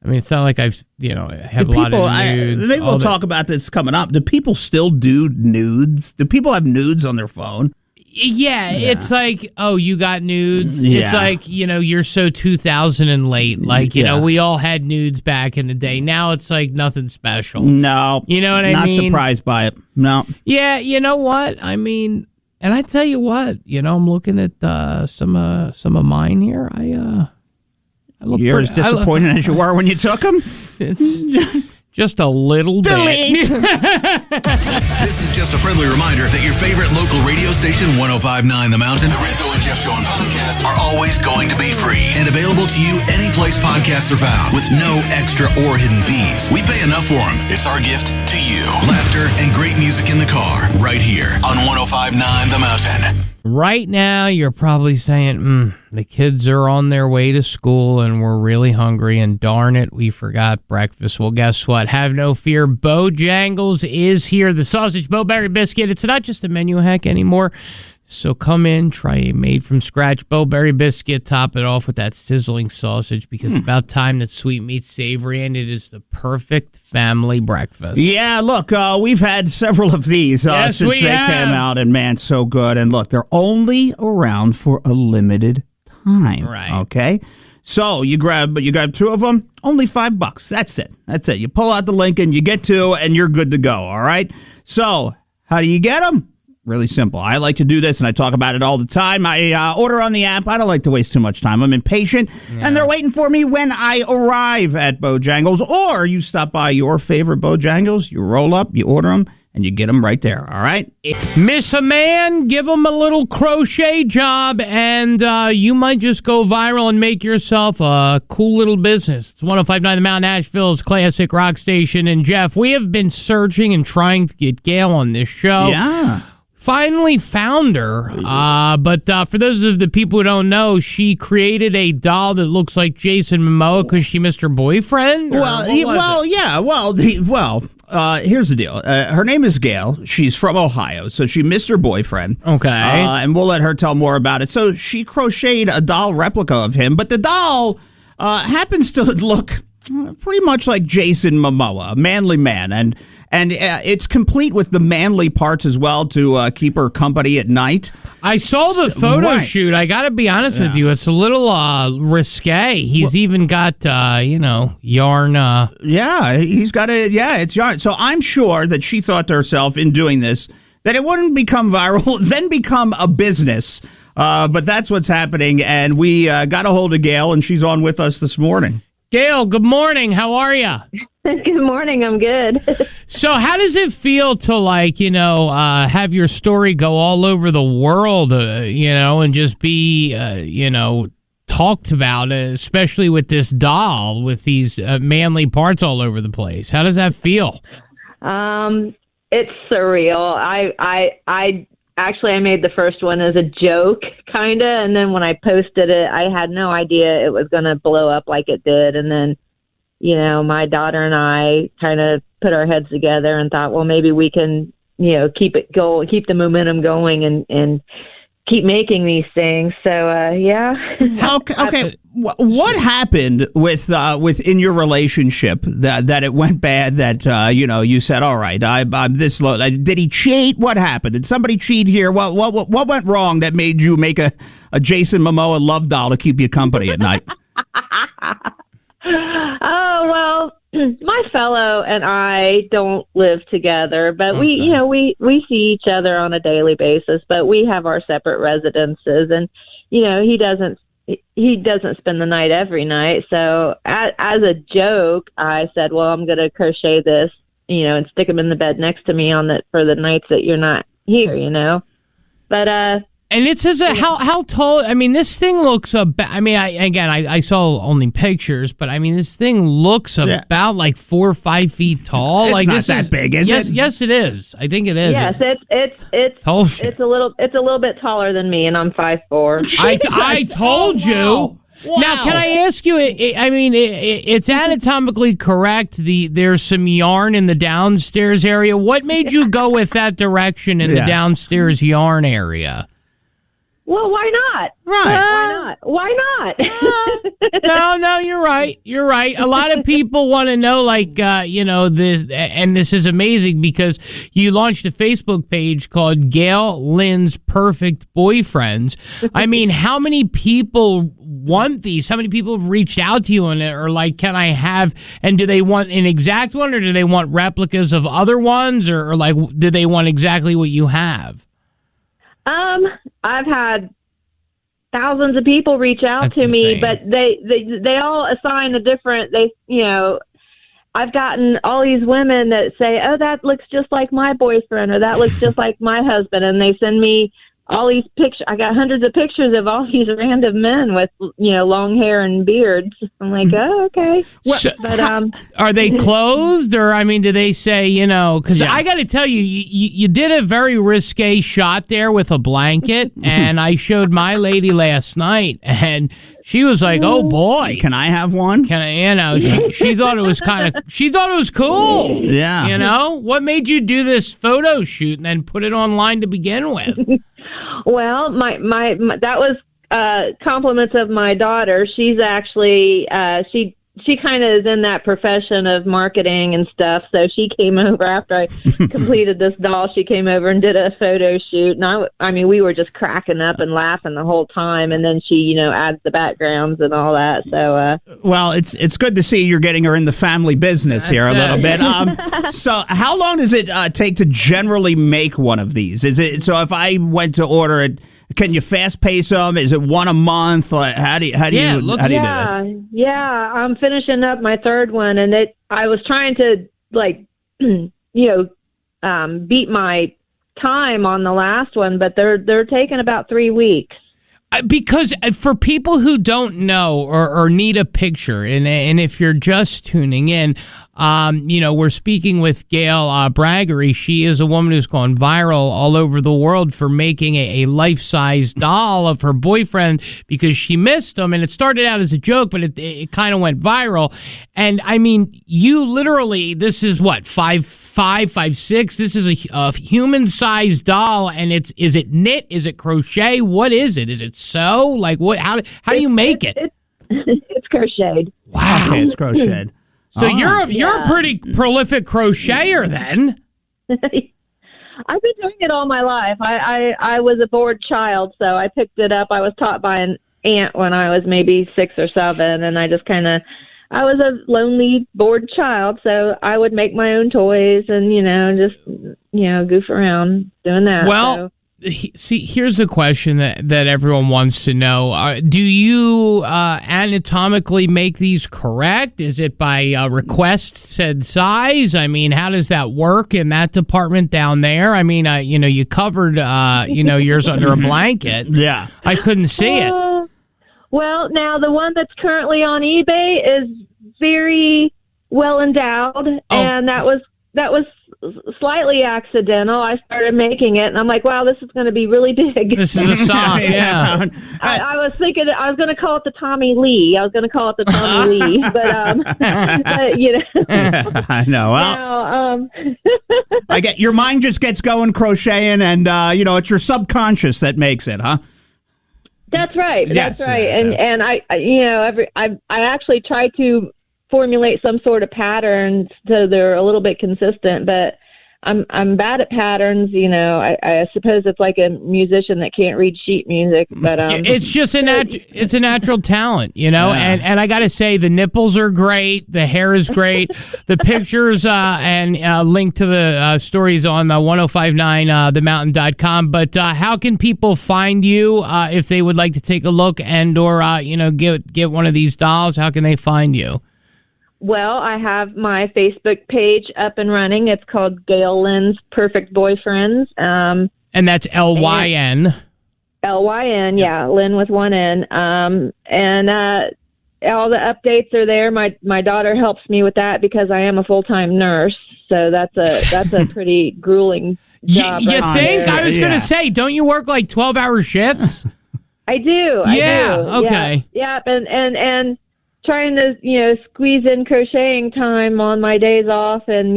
I mean, it's not like I've, have a lot of nudes. Maybe we'll talk about this coming up. Do people still do nudes? Do people have nudes on their phone? Yeah, it's like, oh, you got nudes. Yeah. It's like, you're so 2000 and late. Like, we all had nudes back in the day. Now it's like nothing special. No. You know what I mean? Not surprised by it. No. Yeah, you know what? I mean, and I tell you what, I'm looking at some of mine here. I look You're as disappointed as you were when you took them? It's just a little Delete. bit. This is just a friendly reminder that your favorite local radio station, 105.9 The Mountain, the Rizzo and Jeff Show and podcast are always going to be free and available to you any place podcasts are found with no extra or hidden fees. We pay enough for them. It's our gift to you. Laughter and great music in the car right here on 105.9 The Mountain. Right now, you're probably saying, the kids are on their way to school and we're really hungry, and darn it, we forgot breakfast. Well, guess what? Have no fear. Bojangles is here. The sausage Bowberry biscuit. It's not just a menu hack anymore. So come in, try a made-from-scratch Bowberry biscuit, top it off with that sizzling sausage, because it's about time that sweet meets savory, and it is the perfect family breakfast. Yeah, look, we've had several of these since they came out, and man, so good. And look, they're only around for a limited time. Right. Okay? So you grab two of them, only $5. That's it. You pull out the link and you get two, and you're good to go, all right? So how do you get them? Really simple. I like to do this, and I talk about it all the time. I order on the app. I don't like to waste too much time. I'm impatient, and they're waiting for me when I arrive at Bojangles. Or you stop by your favorite Bojangles, you roll up, you order them, and you get them right there, all right? Miss a man, give him a little crochet job, and you might just go viral and make yourself a cool little business. It's 105.9 The Mountain, Nashville's classic rock station. And, Jeff, we have been searching and trying to get Gail on this show. Yeah. Finally found her, but for those of the people who don't know, she created a doll that looks like Jason Momoa because she missed her boyfriend? Here's the deal. Her name is Gail. She's from Ohio, so she missed her boyfriend. Okay. And we'll let her tell more about it. So she crocheted a doll replica of him, but the doll happens to look pretty much like Jason Momoa, a manly man, and it's complete with the manly parts as well to keep her company at night. I saw the photo shoot. I got to be honest with you. It's a little risque. He's even got, yarn. He's got it's yarn. So I'm sure that she thought to herself in doing this that it wouldn't become viral, then become a business. But that's what's happening. And we got a hold of Gail, and she's on with us this morning. Gail, good morning. How are you? Good morning. I'm good. So how does it feel to, have your story go all over the world, and just be, talked about, especially with this doll with these manly parts all over the place? How does that feel? It's surreal. I made the first one as a joke, kind of, and then when I posted it, I had no idea it was going to blow up like it did, and then my daughter and I kind of put our heads together and thought, well, maybe we can, keep it going, keep the momentum going and keep making these things. So, yeah. Okay. What happened within your relationship that it went bad, that, you said, all right, I'm this low. Did he cheat? What happened? Did somebody cheat here? What went wrong that made you make a Jason Momoa love doll to keep you company at night? Oh, well, my fellow and I don't live together, but we see each other on a daily basis, but we have our separate residences, and, he doesn't spend the night every night. So as a joke, I said, well, I'm going to crochet this, and stick them in the bed next to me for the nights that you're not here, But, And it says how tall? I mean, this thing looks about. I mean, I saw only pictures, but I mean, this thing looks about like 4 or 5 feet tall. It's like not this that big, is it? Yes, it is. I think it is. Yes, it's a little bit taller than me, and I'm 5'4". I told you. Wow. Now, can I ask you? It's anatomically correct. There's some yarn in the downstairs area. What made you go with that direction in the downstairs yarn area? Well, why not? Right. Why not? No, you're right. You're right. A lot of people want to know, like, this, and this is amazing because you launched a Facebook page called Gail Lynn's Perfect Boyfriends. I mean, how many people want these? How many people have reached out to you and are like, can I have, and do they want an exact one or do they want replicas of other ones or like, do they want exactly what you have? I've had thousands of people reach out to me, but they all assign a different, I've gotten all these women that say, oh, that looks just like my boyfriend or that looks just like my husband. And they send me all these pictures. I got hundreds of pictures of all these random men with, long hair and beards. I'm like, oh, okay. But are they clothed or, I mean, do they say, because I got to tell you, you did a very risque shot there with a blanket and I showed my lady last night and she was like, oh boy. Can I have one? She thought it was she thought it was cool. Yeah. What made you do this photo shoot and then put it online to begin with? Well, my that was compliments of my daughter. She's actually she kind of is in that profession of marketing and stuff. So she came over after I completed this doll. She came over and did a photo shoot, and I mean, we were just cracking up and laughing the whole time. And then she, adds the backgrounds and all that. So, well, it's good to see you're getting her in the family business here a little bit. So, how long does it take to generally make one of these? Is it so? If I went to order it. Can you fast pace them? Is it one a month? How do you do it? Yeah, I'm finishing up my third one, and I was trying to beat my time on the last one, but they're taking about 3 weeks. Because for people who don't know or need a picture, and if you're just tuning in, we're speaking with Gail Braggery. She is a woman who's gone viral all over the world for making a life-size doll of her boyfriend because she missed him. And it started out as a joke, but it kind of went viral. And, I mean, you literally, this is what, 5'5", 5'6"? This is a human-sized doll, and is it knit? Is it crochet? What is it? Is it sew? Like, what? How do you make it? It's crocheted. Wow. Okay, it's crocheted. So you're a pretty prolific crocheter then. I've been doing it all my life. I was a bored child, so I picked it up. I was taught by an aunt when I was maybe 6 or 7, and I just I was a lonely, bored child, so I would make my own toys and, goof around doing that. Well, see, here's a question that everyone wants to know. Do you anatomically make these correct? Is it by request said size? I mean, how does that work in that department down there? I mean, you covered, yours under a blanket. Yeah. I couldn't see it. Well, now the one that's currently on eBay is very well endowed, and that was slightly accidental. I started making it, and I'm like, wow, this is going to be really big. This is a song, yeah. I was thinking I was going to call it the Tommy Lee. But I know. Well, I get your mind just gets going crocheting, and it's your subconscious that makes it, huh? That's right. Yes. That's right. And I actually try to formulate some sort of patterns so they're a little bit consistent, but I'm bad at patterns. I suppose it's like a musician that can't read sheet music, but it's just it's a natural talent, and I got to say the nipples are great. The hair is great. The pictures and link to the stories on 1059themountain.com. But how can people find you if they would like to take a look and or get one of these dolls? How can they find you? Well, I have my Facebook page up and running. It's called Gail Lynn's Perfect Boyfriends. And that's LYN. Lyn, yeah, Lynn with one N. And all the updates are there. My daughter helps me with that because I am a full-time nurse, so that's a pretty grueling job. You right think? there. I was going to say, don't you work like 12-hour shifts? I do. Okay. Yeah. And trying to, squeeze in crocheting time on my days off. And,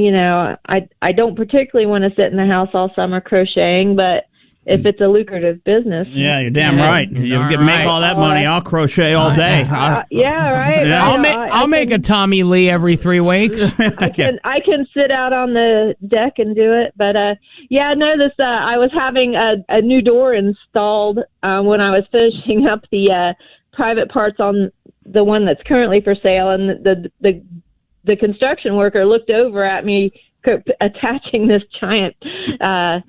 I don't particularly want to sit in the house all summer crocheting, but if it's a lucrative business. Yeah, you're damn right. You can make all that money. I'll crochet all day. Yeah, right. Yeah. I'll make a Tommy Lee every 3 weeks. I can sit out on the deck and do it, but I noticed I was having a new door installed when I was finishing up the private parts on the one that's currently for sale, and the construction worker looked over at me attaching this giant thing on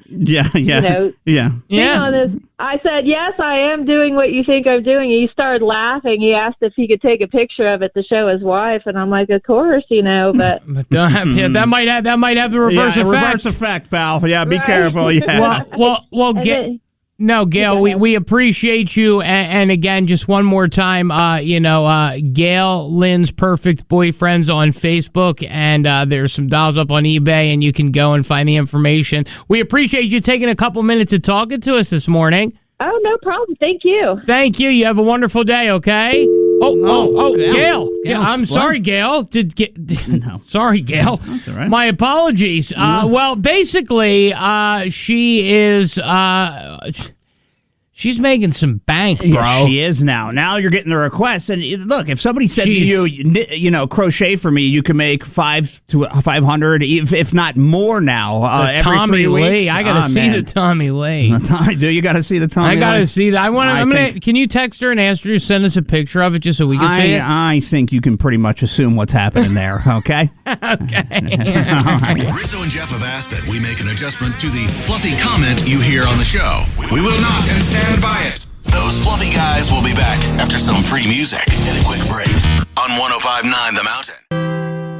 this. I said, yes, I am doing what you think I'm doing. He started laughing. He asked if he could take a picture of it to show his wife, and I'm like, of course, but that might have the reverse effect. Reverse effect, pal. Yeah, be careful. Yeah. Well, No, Gail, we appreciate you. And again, just one more time, Gail, Lynn's perfect boyfriends on Facebook, and there's some dolls up on eBay, and you can go and find the information. We appreciate you taking a couple minutes of talking to us this morning. Oh, no problem. Thank you. Thank you. You have a wonderful day, okay? Oh, Gail. I'm sorry, Gail. Sorry, Gail. That's all right. My apologies. Well, basically, she is... She's making some bank, bro. Yeah, she is now. Now you're getting the requests. And look, if somebody said to you, crochet for me, you can make $500 to $500, if not more now. Every Tommy 3 weeks. Lee. I got to see the Tommy Lee. Do you got to see the Tommy Lee? I got to see that. Can you text her and ask her to send us a picture of it just so we can see it? I think you can pretty much assume what's happening there, okay? Okay. Rizzo and Jeff have asked that we make an adjustment to the fluffy comment you hear on the show. We will not stand by it. Those fluffy guys will be back after some free music and a quick break on 105.9 The Mountain.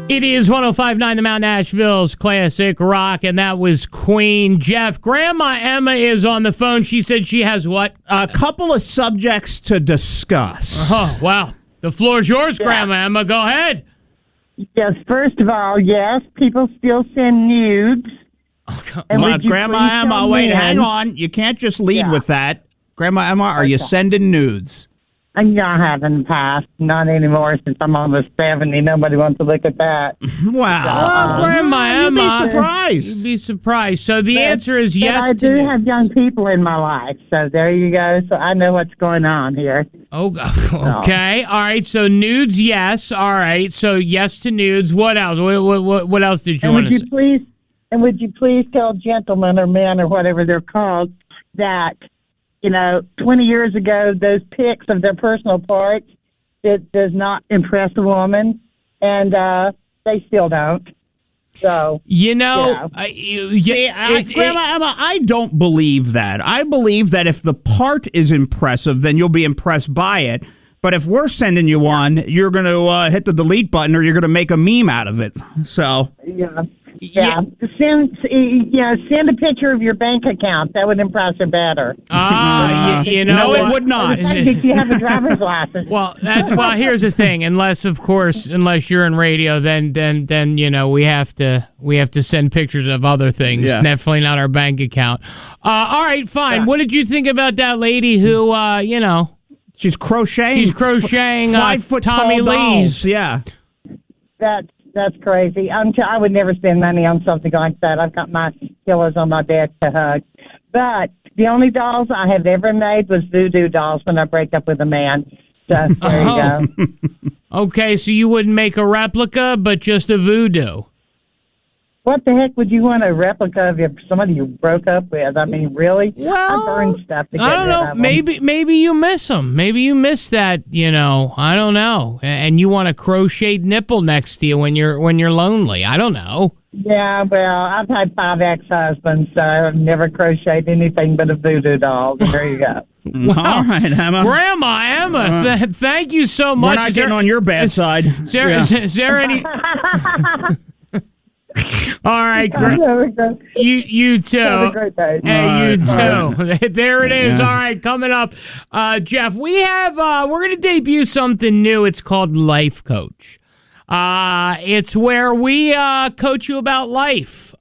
It is 105.9 The Mountain, Nashville's classic rock, and that was Queen. Jeff, Grandma Emma is on the phone. She said she has what? A couple of subjects to discuss. Oh, wow. The floor's yours, Grandma Emma. Go ahead. Yes, first of all, yes, people still send nudes. Grandma Emma, wait, hang on. You can't just lead with that. Grandma Emma, are you sending nudes? I have in the past. Not anymore since I'm almost 70. Nobody wants to look at that. Wow. Grandma Emma. You'd be surprised. You'd be surprised. So the answer is yes. I do have young people in my life. So there you go. So I know what's going on here. Oh, okay. All right. So nudes, yes. All right. So yes to nudes. What else? What else did you want to say? And would you please tell gentlemen or men or whatever they're called that, 20 years ago, those pics of their personal parts, it does not impress a woman, and they still don't. So, Grandma Emma, I don't believe that. I believe that if the part is impressive, then you'll be impressed by it. But if we're sending you one, you're going to hit the delete button, or you're going to make a meme out of it. So, Yeah. Send a picture of your bank account. That would impress her better. No, it would not. If you have a driver's license. Well, here's the thing. Unless you're in radio, then we have to send pictures of other things. Yeah. Definitely not our bank account. All right, fine. Yeah. What did you think about that lady who she's crocheting? She's crocheting 5 foot Tommy tall Lee's. dolls. Yeah. That's crazy. I would never spend money on something like that. I've got my pillows on my bed to hug. But the only dolls I have ever made was voodoo dolls when I break up with a man. So there you go. Okay, so you wouldn't make a replica, but just a voodoo. What the heck would you want a replica of somebody you broke up with? I mean, really? Well, I burn stuff to get I don't know. rid of them. Maybe you miss them. Maybe you miss that. I don't know. And you want a crocheted nipple next to you when you're lonely. I don't know. Yeah, well, I've had 5 ex-husbands, so I've never crocheted anything but a voodoo doll. There you go. Wow. All right, Emma. Grandma Emma, thank you so much. We're not getting on your bad side. Is there any... All right, great. You too. Have a great day. Hey, you too. There it is. Yeah. All right, coming up, Jeff, we're going to debut something new. It's called Life Coach. It's where we coach you about life,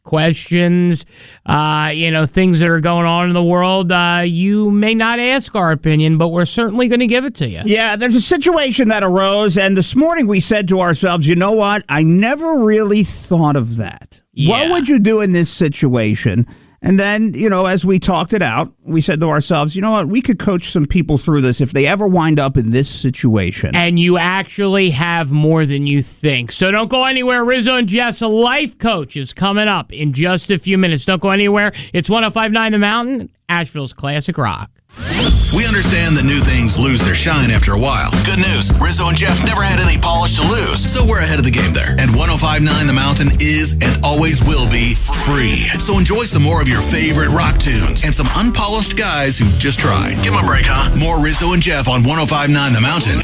questions, things that are going on in the world. You may not ask our opinion, but we're certainly going to give it to you. Yeah, there's a situation that arose, and this morning we said to ourselves, you know what? I never really thought of that. Yeah. What would you do in this situation? And then, as we talked it out, we said to ourselves, you know what, we could coach some people through this if they ever wind up in this situation. And you actually have more than you think. So don't go anywhere. Rizzo and Jeff's Life Coach is coming up in just a few minutes. Don't go anywhere. It's 105.9 The Mountain, Asheville's classic rock. We understand that new things lose their shine after a while. Good news, Rizzo and Jeff never had any polish to lose, so we're ahead of the game there. And 105.9 The Mountain is and always will be free. So enjoy some more of your favorite rock tunes and some unpolished guys who just tried. Give them a break, huh? More Rizzo and Jeff on 105.9 The Mountain.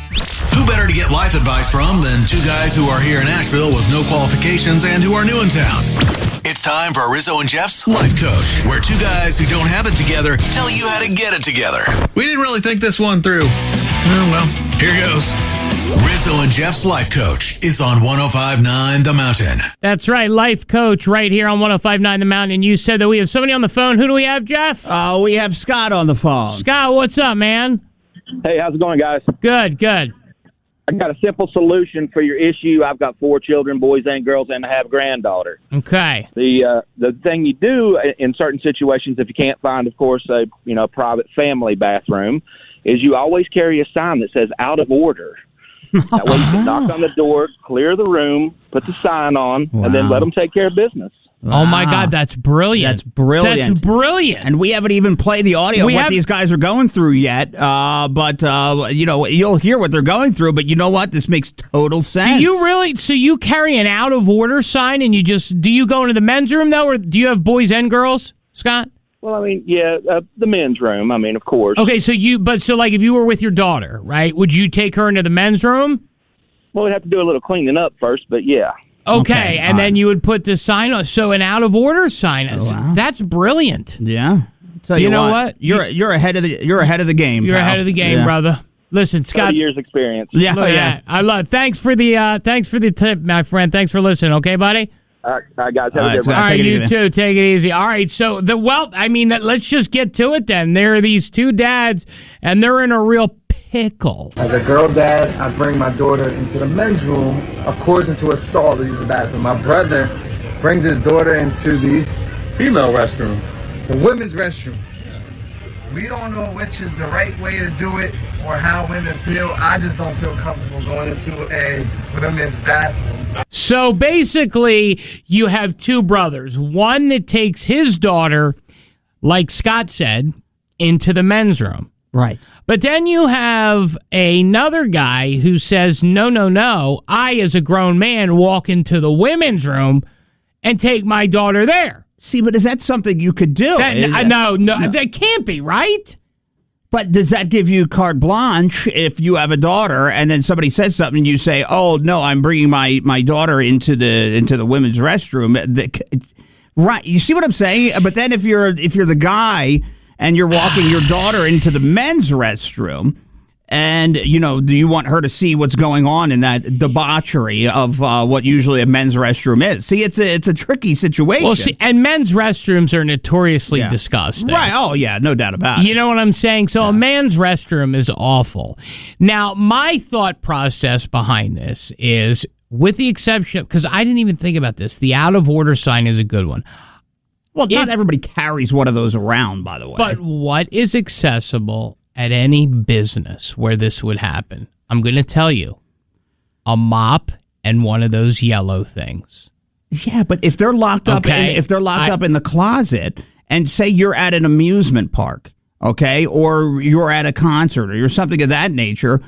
Who better to get life advice from than two guys who are here in Asheville with no qualifications and who are new in town? It's time for Rizzo and Jeff's Life Coach, where two guys who don't have it together tell you how to get it together. We didn't really think this one through. Oh, well, here goes. Rizzo and Jeff's Life Coach is on 105.9 The Mountain. That's right, Life Coach right here on 105.9 The Mountain. And you said that we have somebody on the phone. Who do we have, Jeff? We have Scott on the phone. Scott, what's up, man? Hey, how's it going, guys? Good. I got a simple solution for your issue. I've got 4 children, boys and girls, and I have a granddaughter. Okay. The thing you do in certain situations, if you can't find, of course, a private family bathroom, is you always carry a sign that says "out of order." That way you can knock on the door, clear the room, put the sign on, and then let them take care of business. Wow. Oh, my God, that's brilliant. That's brilliant. And we haven't even played the audio of what these guys are going through yet. But you'll hear what they're going through. But you know what? This makes total sense. Do you really? So you carry an out-of-order sign and do you go into the men's room, though, or do you have boys and girls, Scott? Well, the men's room, of course. Okay, so if you were with your daughter, right, would you take her into the men's room? Well, we'd have to do a little cleaning up first, but yeah. Okay, and then you would put the sign on. So an out-of-order sign. Oh, wow. That's brilliant. Yeah. Tell you know what? You're ahead of the game. You're ahead of the game, brother. Listen, Scott. 30 years experience. Yeah. I love. Thanks for the tip, my friend. Thanks for listening. Okay, buddy. All right, guys. Have a good one. All right, you too. Take it easy. All right, so let's just get to it then. There are these two dads, and they're in a real pickle. As a girl dad, I bring my daughter into the men's room, of course into a stall to use the bathroom. My brother brings his daughter into the female restroom, the women's restroom. We don't know which is the right way to do it or how women feel. I just don't feel comfortable going into a women's bathroom. So basically, you have two brothers. One that takes his daughter, like Scott said, into the men's room. Right. But then you have another guy who says, no, I, as a grown man, walk into the women's room and take my daughter there. See, but is that something you could do? No, that can't be, right? But does that give you carte blanche if you have a daughter and then somebody says something and you say, oh, no, I'm bringing my daughter into the women's restroom? Right. You see what I'm saying? But then if you're the guy and you're walking your daughter into the men's restroom, and, do you want her to see what's going on in that debauchery of what usually a men's restroom is? See, it's a tricky situation. Well, see, and men's restrooms are notoriously disgusting. Right. Oh, yeah, no doubt about it. You know what I'm saying? So a man's restroom is awful. Now, my thought process behind this is, with the exception, because I didn't even think about this, the out-of-order sign is a good one. Well, not everybody carries one of those around, by the way. But what is accessible at any business where this would happen? I'm going to tell you, a mop and one of those yellow things. Yeah, but if they're locked up, up in the closet, and say you're at an amusement park, okay, or you're at a concert, or you're something of that nature,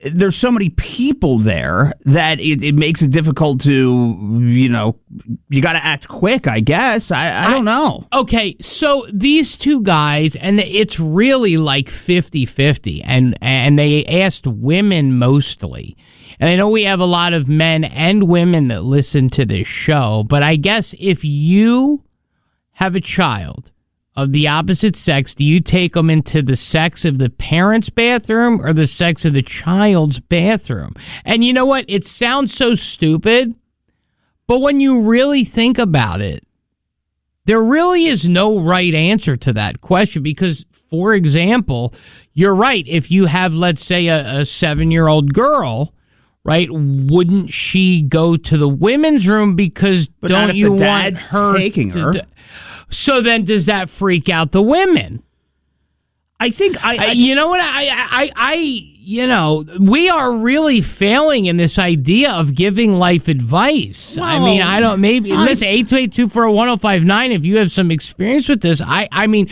there's so many people there that it makes it difficult to, you got to act quick, I guess. I don't know. Okay, so these two guys, and it's really like 50-50, and they asked women mostly, and I know we have a lot of men and women that listen to this show, but I guess if you have a child of the opposite sex, do you take them into the sex of the parent's bathroom or the sex of the child's bathroom? And you know what? It sounds so stupid, but when you really think about it, there really is no right answer to that question because, for example, you're right. If you have, let's say, a 7-year-old girl, right, wouldn't she go to the women's room because But don't not if you the want dad's her taking her? So then does that freak out the women? I think you know what? We are really failing in this idea of giving life advice. I mean, I don't, maybe, listen, 828-241-1059, if you have some experience with this, I mean,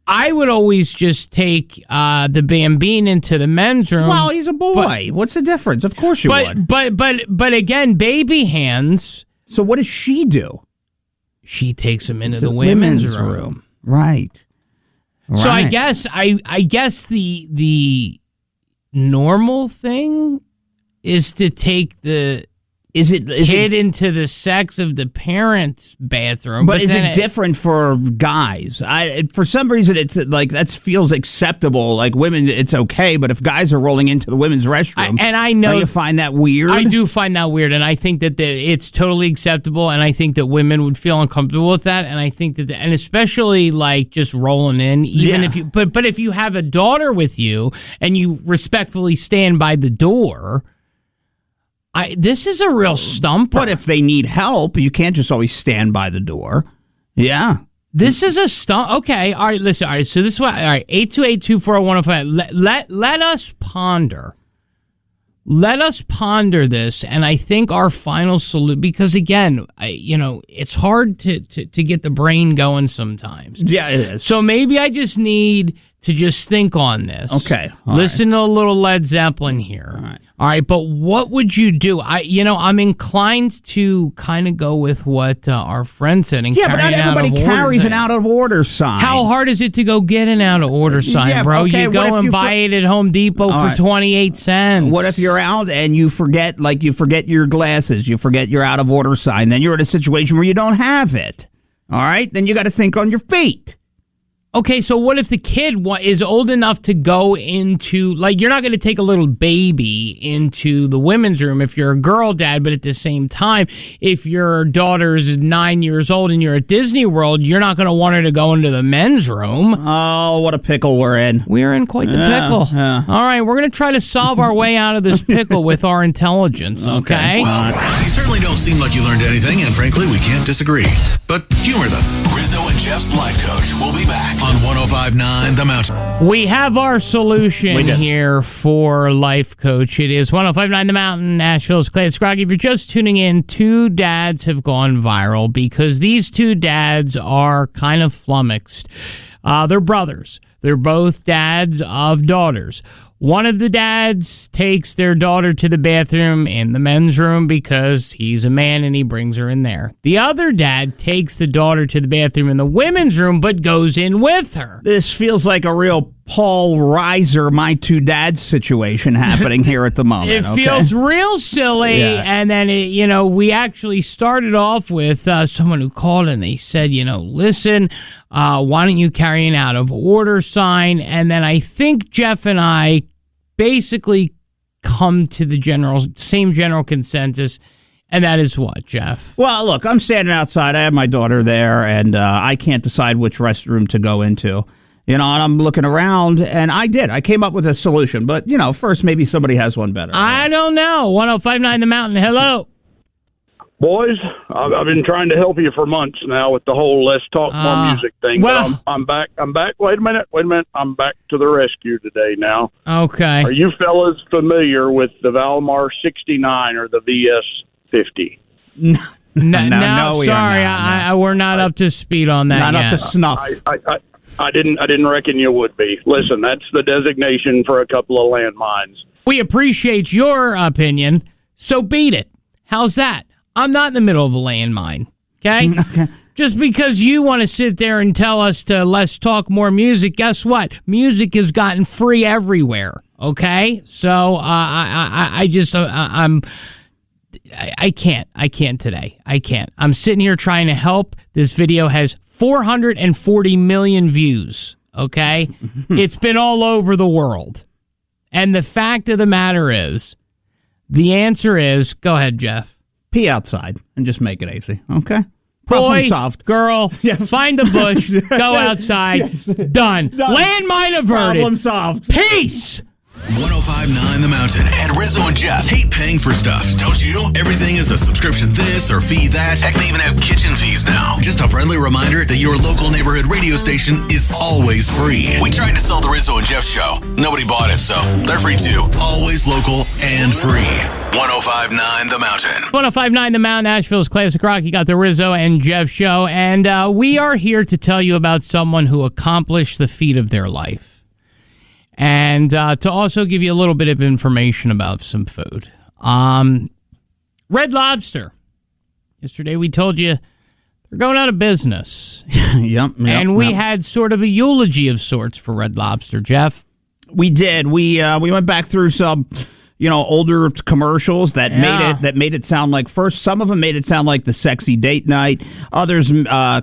I would always just take the Bambine into the men's room. Well, he's a boy. What's the difference? Of course you would. But again, baby hands. So what does she do? She takes him into the women's room. Right. So I guess the normal thing is to take the kid into the sex of the parent's bathroom. But is it different for guys? For some reason, it's like that feels acceptable. Like women, it's okay. But if guys are rolling into the women's restroom, and I know don't you find that weird? I do find that weird, and I think that it's totally acceptable. And I think that women would feel uncomfortable with that. And I think that, and especially like just rolling in, even if you, but if you have a daughter with you and you respectfully stand by the door. This is a real stumper. But if they need help, you can't just always stand by the door. Yeah. This is a stump. Okay. All right. Listen. All right. So this is what. All right. 828-241-1059. Let us ponder. Let us ponder this, and I think our final solution. Because again, it's hard to get the brain going sometimes. Yeah, it is. So maybe I just need to just think on this. Okay. Listen to a little Led Zeppelin here. All right. All right, but what would you do? I'm inclined to kind of go with what our friend said. And but not everybody carries an out of order sign. How hard is it to go get an out of order sign, bro? Okay, you go and buy it at Home Depot for 28 cents. What if you're out and you forget your glasses, you forget your out of order sign? Then you're in a situation where you don't have it. All right, then you got to think on your feet. Okay, so what if the kid is old enough to go into, like, you're not going to take a little baby into the women's room if you're a girl dad, but at the same time, if your daughter's 9 years old and you're at Disney World, you're not going to want her to go into the men's room. Oh, what a pickle we're in. We're in quite the pickle. Yeah. All right, we're going to try to solve our way out of this pickle with our intelligence, okay? Well, you certainly don't seem like you learned anything, and frankly, we can't disagree. But humor them. Rizzo and Jeff's Life Coach will be back on 105.9 The Mountain. We have our solution here for Life Coach. It is 105.9 The Mountain, Nashville's Clay Scroggy. If you're just tuning in, two dads have gone viral because these two dads are kind of flummoxed. They're brothers. They're both dads of daughters. One of the dads takes their daughter to the bathroom in the men's room because he's a man and he brings her in there. The other dad takes the daughter to the bathroom in the women's room but goes in with her. This feels like a real Paul Reiser, my two dads situation happening here at the moment. It feels real silly. Yeah. And then, we actually started off with someone who called and they said, listen, why don't you carry an out of order sign? And then I think Jeff and I basically come to the same general consensus. And that is what, Jeff? Well, look, I'm standing outside. I have my daughter there, and I can't decide which restroom to go into. And I'm looking around, and I came up with a solution. But, first, maybe somebody has one better. I don't know. 105.9 The Mountain. Hello. Boys, I've been trying to help you for months now with the whole let's talk more music thing. Well, but I'm back. Wait a minute. I'm back to the rescue today now. Okay. Are you fellas familiar with the Valmar 69 or the VS 50? No, we sorry, are not. We're not up to speed on that. Not yet. up to snuff. I didn't reckon you would be. Listen, that's the designation for a couple of landmines. We appreciate your opinion, so beat it. How's that? I'm not in the middle of a landmine. Okay. Just because you want to sit there and tell us to let's talk more music, guess what? Music has gotten free everywhere. Okay, so I can't today. I can't. I'm sitting here trying to help. This video has 440 million views. Okay, it's been all over the world, and the fact of the matter is, the answer is, go ahead, Jeff. Pee outside and just make it easy. Okay. Boy, solved. Girl, find the bush, go outside, done. Landmine averted. Problem solved. Peace. 105.9 The Mountain and Rizzo and Jeff hate paying for stuff, don't you? Everything is a subscription this or fee that. Heck, they even have kitchen fees now. Just a friendly reminder that your local neighborhood radio station is always free. We tried to sell the Rizzo and Jeff show. Nobody bought it, so they're free too. Always local and free. 105.9 The Mountain. 105.9 The Mountain, Nashville's classic rock. You got the Rizzo and Jeff show, and we are here to tell you about someone who accomplished the feat of their life. And to also give you a little bit of information about some food. Red Lobster. Yesterday we told you they're going out of business. Yep. And we had sort of a eulogy of sorts for Red Lobster, Jeff. We did. We went back through some, older commercials that made it sound like, first, some of them made it sound like the sexy date night. Others,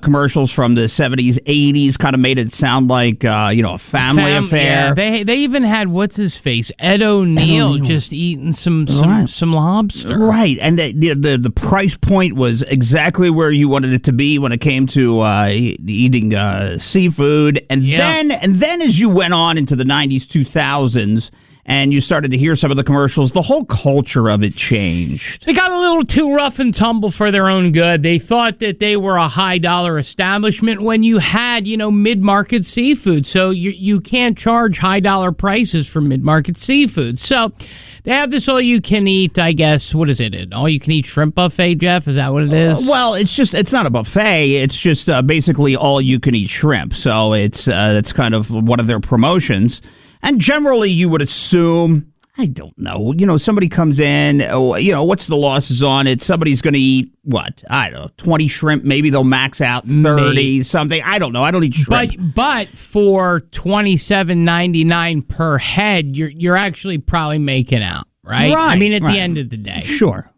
commercials from the 70s, 80s kind of made it sound like, a family affair. Yeah, they even had, what's his face, Ed O'Neill just eating some lobster. Right. And the price point was exactly where you wanted it to be when it came to eating seafood. And then as you went on into the 90s, 2000s, and you started to hear some of the commercials, the whole culture of it changed. They got a little too rough and tumble for their own good. They thought that they were a high-dollar establishment when you had, mid-market seafood. So you can't charge high-dollar prices for mid-market seafood. So they have this all-you-can-eat, I guess, what is it? An all-you-can-eat shrimp buffet, Jeff? Is that what it is? Well, it's not a buffet. It's just basically all-you-can-eat shrimp. So that's kind of one of their promotions. And generally, you would assume, I don't know, somebody comes in, what's the losses on it? Somebody's going to eat, 20 shrimp. Maybe they'll max out 30, something. I don't know. I don't eat shrimp. But for $27.99 per head, you're actually probably making out, right? I mean, at the end of the day. Sure.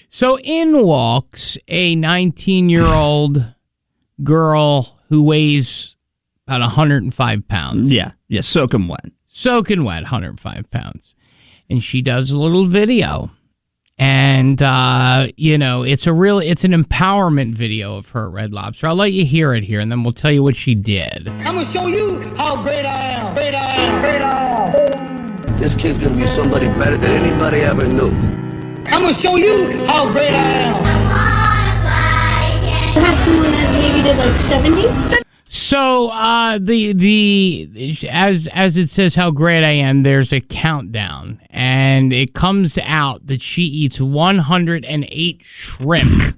So in walks a 19-year-old girl who weighs about 105 pounds. Yeah, soaking wet. Soaking wet, 105 pounds. And she does a little video. And, it's an empowerment video of her at Red Lobster. I'll let you hear it here, and then we'll tell you what she did. I'm going to show you how great I am. Great I am. Great I am. This kid's going to be somebody better than anybody ever knew. I'm going to show you how great I am. I had someone that maybe did like 70. So as it says how great I am, there's a countdown, and it comes out that she eats 108 shrimp.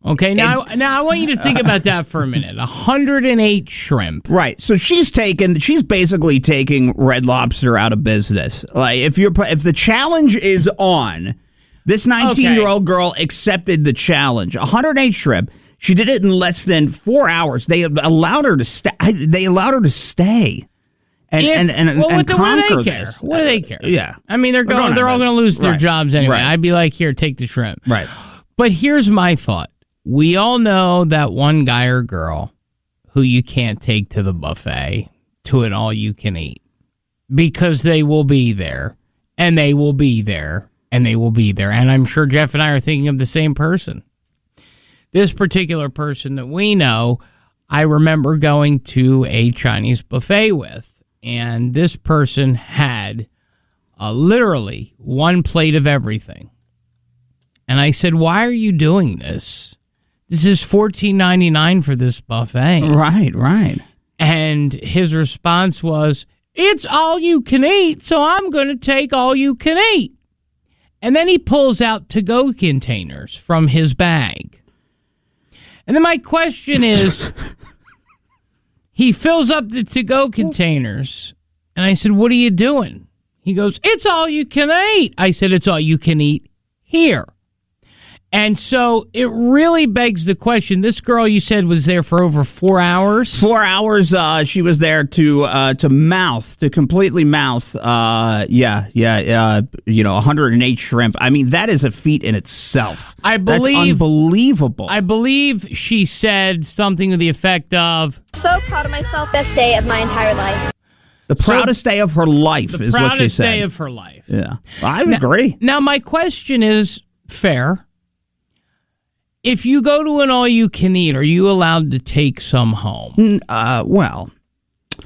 Okay, now I want you to think about that for a minute. 108 shrimp. Right. So she's basically taking Red Lobster out of business. Like if the challenge is on, this 19-year-old girl accepted the challenge. 108 shrimp. She did it in less than 4 hours. They allowed her to stay. And conquer this. What do they care? Yeah. I mean, they're all going to lose their jobs anyway. Right. I'd be like, here, take the shrimp. Right. But here's my thought. We all know that one guy or girl who you can't take to the buffet to an all-you-can-eat because they will be there, and they will be there, and they will be there. And I'm sure Jeff and I are thinking of the same person. This particular person that we know, I remember going to a Chinese buffet with, and this person had literally one plate of everything. And I said, why are you doing this? This is $14.99 for this buffet. Right. And his response was, it's all you can eat, so I'm going to take all you can eat. And then he pulls out to-go containers from his bag. And then my question is, he fills up the to-go containers, and I said, what are you doing? He goes, it's all you can eat. I said, it's all you can eat here. And so it really begs the question. This girl, you said, was there for over 4 hours? 4 hours. She was there to completely mouth. 108 shrimp. I mean, that is a feat in itself. That's unbelievable. I believe she said something to the effect of, So proud of myself. Best day of my entire life. The proudest day of her life is what she said. The proudest day of her life. Yeah, I agree. Now, my question is fair. If you go to an all-you-can-eat, are you allowed to take some home? Well.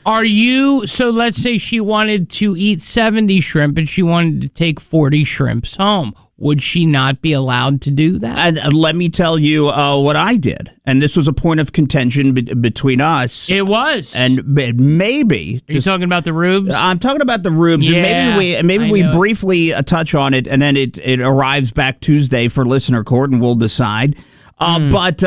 Are you, so let's say she wanted to eat 70 shrimp and she wanted to take 40 shrimps home. Would she not be allowed to do that? And let me tell you what I did. And this was a point of contention between us. It was. And maybe. Are you talking about the rubes? I'm talking about the rubes. Yeah, and maybe we briefly touch on it, and then it arrives back Tuesday for listener court, and we'll decide. But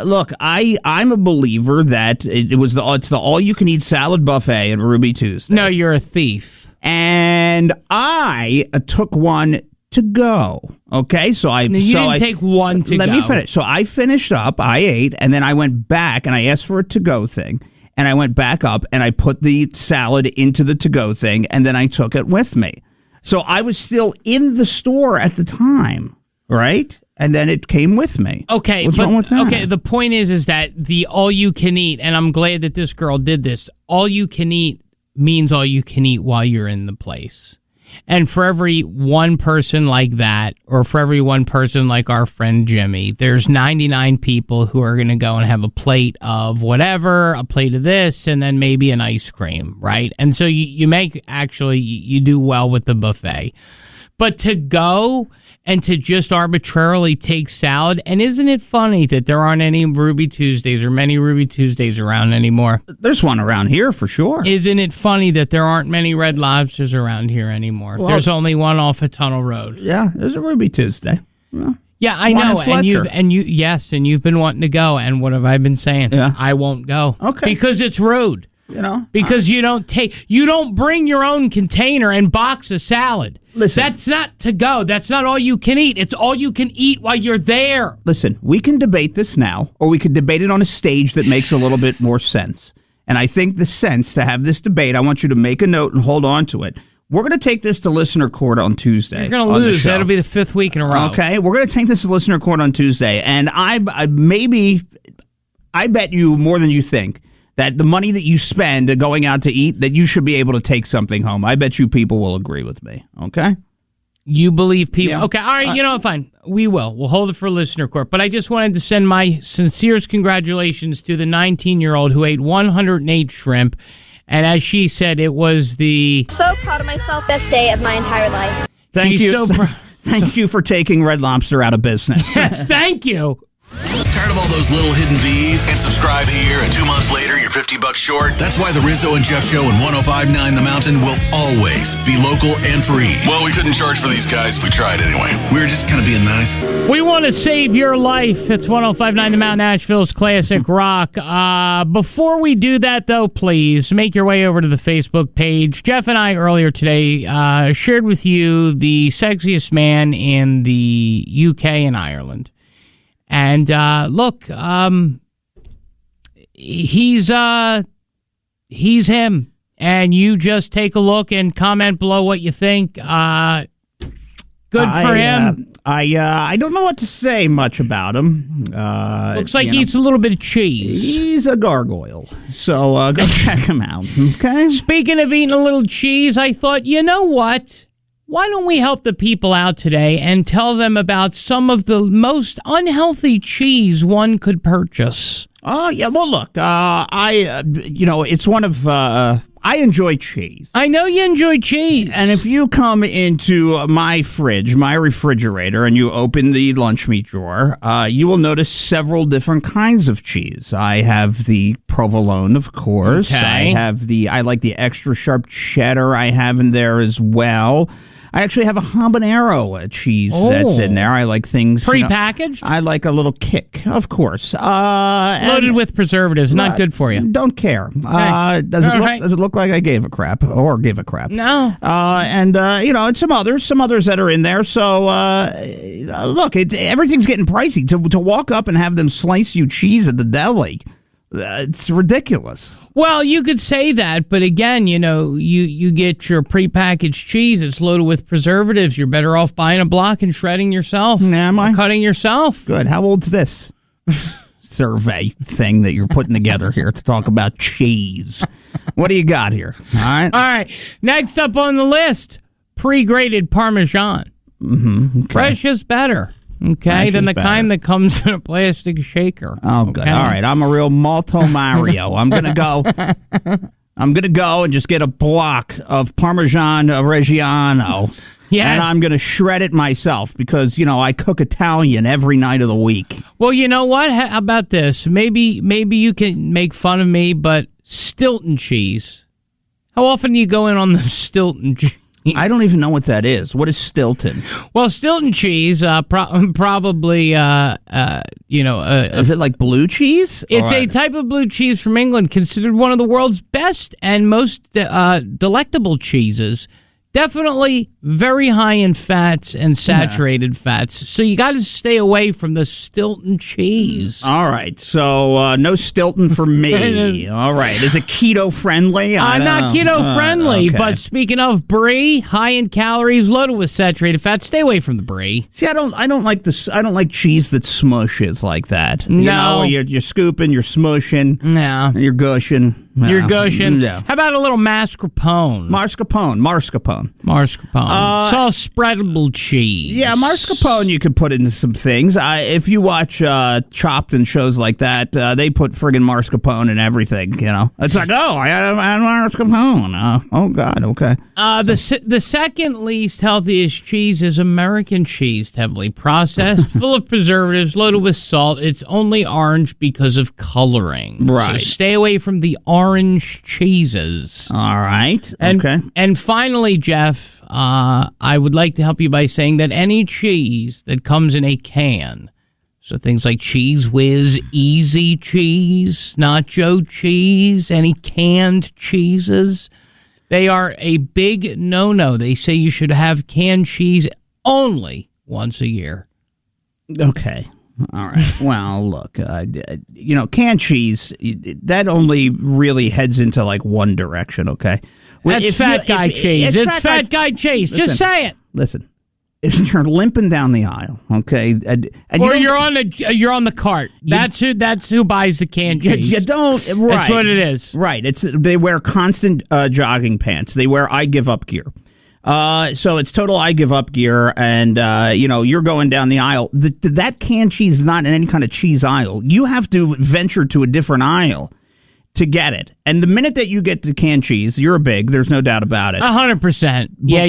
look, I'm a believer that it's the all-you-can-eat salad buffet at Ruby Tuesday. No, you're a thief. And I took one to go. Okay, so I didn't take one to go. Let me finish. So I finished up, I ate, and then I went back and I asked for a to-go thing. And I went back up and I put the salad into the to-go thing, and then I took it with me. So I was still in the store at the time, right? And then it came with me. Okay, what's wrong with that? Okay, the point is that the all-you-can-eat, and I'm glad that this girl did this, all-you-can-eat means all-you-can-eat while you're in the place. And for every one person like that, or for every one person like our friend Jimmy, there's 99 people who are going to go and have a plate of whatever, a plate of this, and then maybe an ice cream, right? And so you do well with the buffet. But to go and to just arbitrarily take salad, and isn't it funny that there aren't any Ruby Tuesdays or many Ruby Tuesdays around anymore? There's one around here for sure. Isn't it funny that there aren't many Red Lobsters around here anymore? Well, there's only one off of Tunnel Road. Yeah, there's a Ruby Tuesday. Yeah, I know, and you've been wanting to go, and what have I been saying? Yeah. I won't go. Okay. Because it's rude. Because you don't bring your own container and box of salad. Listen, that's not to go. That's not all you can eat. It's all you can eat while you're there. Listen, we can debate this now, or we could debate it on a stage that makes a little bit more sense. And I think the sense to have this debate, I want you to make a note and hold on to it. We're going to take this to listener court on Tuesday. You're going to lose. That'll be the 5th week in a row. Okay, we're going to take this to listener court on Tuesday, and I bet you more than you think that the money that you spend going out to eat, that you should be able to take something home. I bet you people will agree with me, okay? You believe people? Yeah. Okay, all right, you know what, fine. We will. We'll hold it for listener court. But I just wanted to send my sincerest congratulations to the 19-year-old who ate 108 shrimp. And as she said, it was the... So proud of myself. Best day of my entire life. Thank you. Thank you for taking Red Lobster out of business. Thank you. Tired of all those little hidden fees? And subscribe here, and 2 months later, you're $50 short? That's why the Rizzo and Jeff Show and 105.9 The Mountain will always be local and free. Well, we couldn't charge for these guys if we tried anyway. We were just kind of being nice. We want to save your life. It's 105.9 The Mountain, Nashville's classic rock. Before we do that, though, please make your way over to the Facebook page. Jeff and I earlier today shared with you the sexiest man in the UK and Ireland. And look, he's him. And you just take a look and comment below what you think. Good for him. I don't know what to say much about him. Looks like he eats a little bit of cheese. He's a gargoyle. So go check him out, okay? Speaking of eating a little cheese, I thought, you know what? Why don't we help the people out today and tell them about some of the most unhealthy cheese one could purchase? Oh, yeah. Well, look, it's one of... I enjoy cheese. I know you enjoy cheese. And if you come into my fridge, my refrigerator, and you open the lunch meat drawer, you will notice several different kinds of cheese. I have the provolone, of course. Okay. I like the extra sharp cheddar I have in there as well. I actually have a habanero cheese that's in there. I like things prepackaged. I like a little kick, of course. Loaded with preservatives, not good for you. Don't care. Okay. Does it look like I gave a crap or give a crap? No. And some others that are in there. So look, everything's getting pricey. To walk up and have them slice you cheese at the deli, it's ridiculous. Well, you could say that, but again, you get your prepackaged cheese. It's loaded with preservatives. You're better off buying a block and shredding yourself. Am I? Cutting yourself. Good. How old's this survey thing that you're putting together here to talk about cheese? What do you got here? All right. All right. Next up on the list, pre-grated Parmesan. Mm-hmm. Okay. Fresh is better. Okay, Fresh than is the better. kind that comes in a plastic shaker. Oh, good. Okay? All right. I'm a real Malto Mario. I'm gonna go and just get a block of Parmesan Reggiano. Yes. And I'm gonna shred it myself because I cook Italian every night of the week. Well, you know what? How about this? Maybe you can make fun of me, but Stilton cheese. How often do you go in on the Stilton cheese? I don't even know what that is. What is Stilton? Well, Stilton cheese, probably, is it like blue cheese? It's a type of blue cheese from England, considered one of the world's best and most delectable cheeses. Definitely very high in fats and saturated fats. So you got to stay away from the Stilton cheese. All right. So no Stilton for me. All right. Is it keto friendly? Not keto friendly, okay. but speaking of brie, high in calories, loaded with saturated fat. Stay away from the brie. See, I don't like this. I don't like cheese that smushes like that. No. You're scooping, you're smushing. No. You're gushing. No. You're gushing. Yeah. How about a little mascarpone? Mascarpone. It's all spreadable cheese. Yeah, mascarpone you could put into some things. If you watch Chopped and shows like that, they put friggin' mascarpone in everything, It's like, I had mascarpone. Oh, God, okay. The second least healthiest cheese is American cheese, heavily processed, full of preservatives, loaded with salt. It's only orange because of coloring. Right. So stay away from the orange cheeses. All right. Okay. And finally, Jeff, I would like to help you by saying that any cheese that comes in a can, so things like Cheese Whiz, Easy Cheese, Nacho Cheese, any canned cheeses, they are a big no-no. They say you should have canned cheese only once a year. Okay. All right. Well, look, canned cheese, that only really heads into like one direction, okay? That's fat guy cheese. It's fat guy cheese. Just say it. Listen, if you're limping down the aisle, okay, and you're on the cart. That's who buys the canned cheese. You don't. Right. That's what it is. Right. They wear constant jogging pants. They wear I give up gear. So it's total I give up gear, and you're going down the aisle. That canned cheese is not in any kind of cheese aisle. You have to venture to a different aisle to get it. And the minute that you get the canned cheese, you're a big. There's no doubt about it. 100%. Yeah.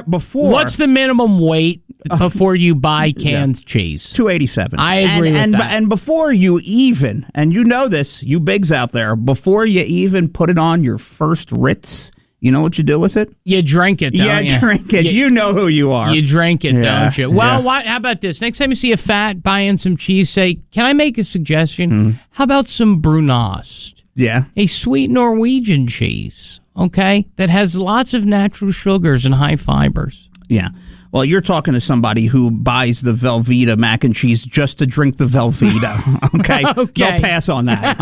Before. What's the minimum weight before you buy canned cheese? 287. I agree with that. And before you even, and you know this, you bigs out there, before you even put it on your first Ritz. You know what you do with it? You drink it, don't you? Drink it. You know who you are. You drink it, don't you? Well, how about this? Next time you see a fat buying some cheese, say, can I make a suggestion? How about some Brunost? Yeah. A sweet Norwegian cheese, okay, that has lots of natural sugars and high fibers. Yeah. Well, you're talking to somebody who buys the Velveeta mac and cheese just to drink the Velveeta, okay? Okay. They'll pass on that.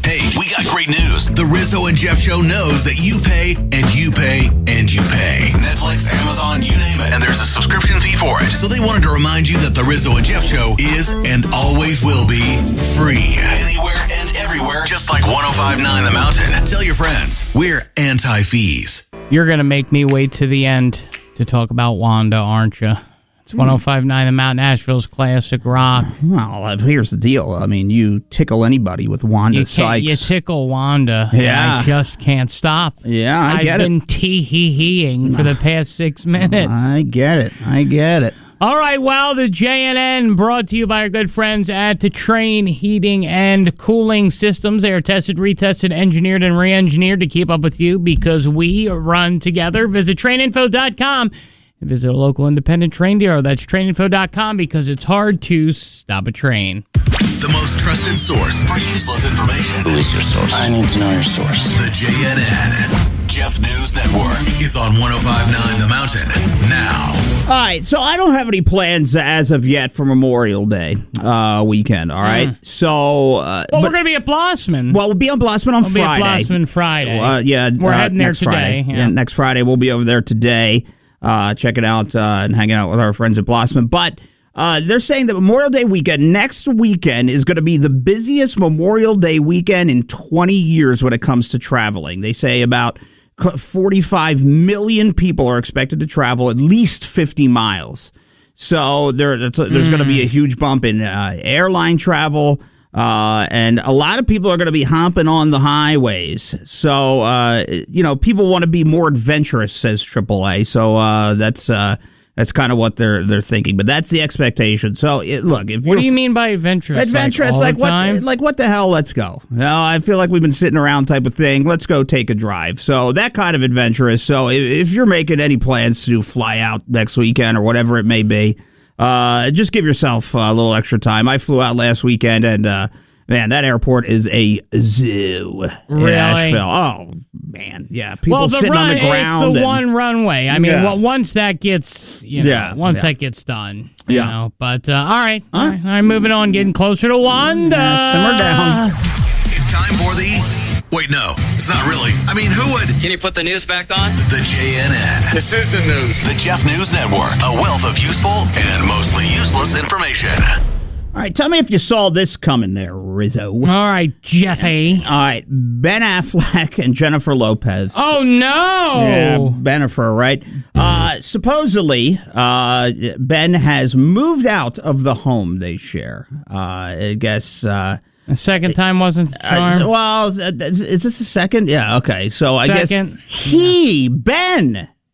Hey, we got great news. The Rizzo and Jeff Show knows that you pay, and you pay, and you pay. Netflix, Amazon, you name it. And there's a subscription fee for it. So they wanted to remind you that the Rizzo and Jeff Show is, and always will be, free. Anywhere and everywhere, just like 105.9 The Mountain. Tell your friends, we're anti-fees. You're going to make me wait to the end to talk about Wanda, aren't you? It's 105.9 The Mountain, Nashville's classic rock. Well, here's the deal. I mean, you tickle anybody with Wanda Sykes. You tickle Wanda. Yeah. I just can't stop. Yeah, I get it. I've been tee-hee-heeing for the past 6 minutes. I get it. All right, well, the JNN brought to you by our good friends at Train Heating and Cooling Systems. They are tested, retested, engineered, and re-engineered to keep up with you because we run together. Visit traininfo.com and visit a local independent train dealer. That's traininfo.com because it's hard to stop a train. The most trusted source for useless information. Who is your source? I need to know your source. The JNN. Jeff News Network is on 105.9 The Mountain now. All right, so I don't have any plans as of yet for Memorial Day weekend, all right? So... well, we're going to be at Blossman. Well, we'll be on Blossman on Friday. We'll be at Blossman Friday. We're heading there next today. Friday. Yeah, next Friday. We'll be over there today, checking out and hanging out with our friends at Blossman. But they're saying that Memorial Day weekend, next weekend, is going to be the busiest Memorial Day weekend in 20 years when it comes to traveling. They say about 45 million people are expected to travel at least 50 miles. So there's going to be a huge bump in airline travel, and a lot of people are going to be hopping on the highways. So, people want to be more adventurous, says AAA. So that's kind of what they're thinking, but that's the expectation. So, look, if what do you mean by adventurous? Adventurous, like what the hell? Let's go. I feel like we've been sitting around type of thing. Let's go take a drive. So that kind of adventurous. So if you're making any plans to fly out next weekend or whatever it may be, just give yourself a little extra time. I flew out last weekend, and man, that airport is a zoo. Really? In Asheville. Oh man, yeah. People sitting on the ground. It's the one runway. I mean, once that gets, that gets done, you know. But all right, moving on, getting closer to Wanda. Simmer down. It's time for the. Wait, no, it's not really. I mean, who would? Can you put the news back on? The JNN. This is the news. The Jeff News Network. A wealth of useful and mostly useless information. All right, tell me if you saw this coming there, Rizzo. All right, Jeffy. All right, Ben Affleck and Jennifer Lopez. Oh, no! Yeah, Bennifer, right? Supposedly, Ben has moved out of the home they share. I guess... the second time wasn't the charm? Is this the second? Yeah, okay. So I guess Ben,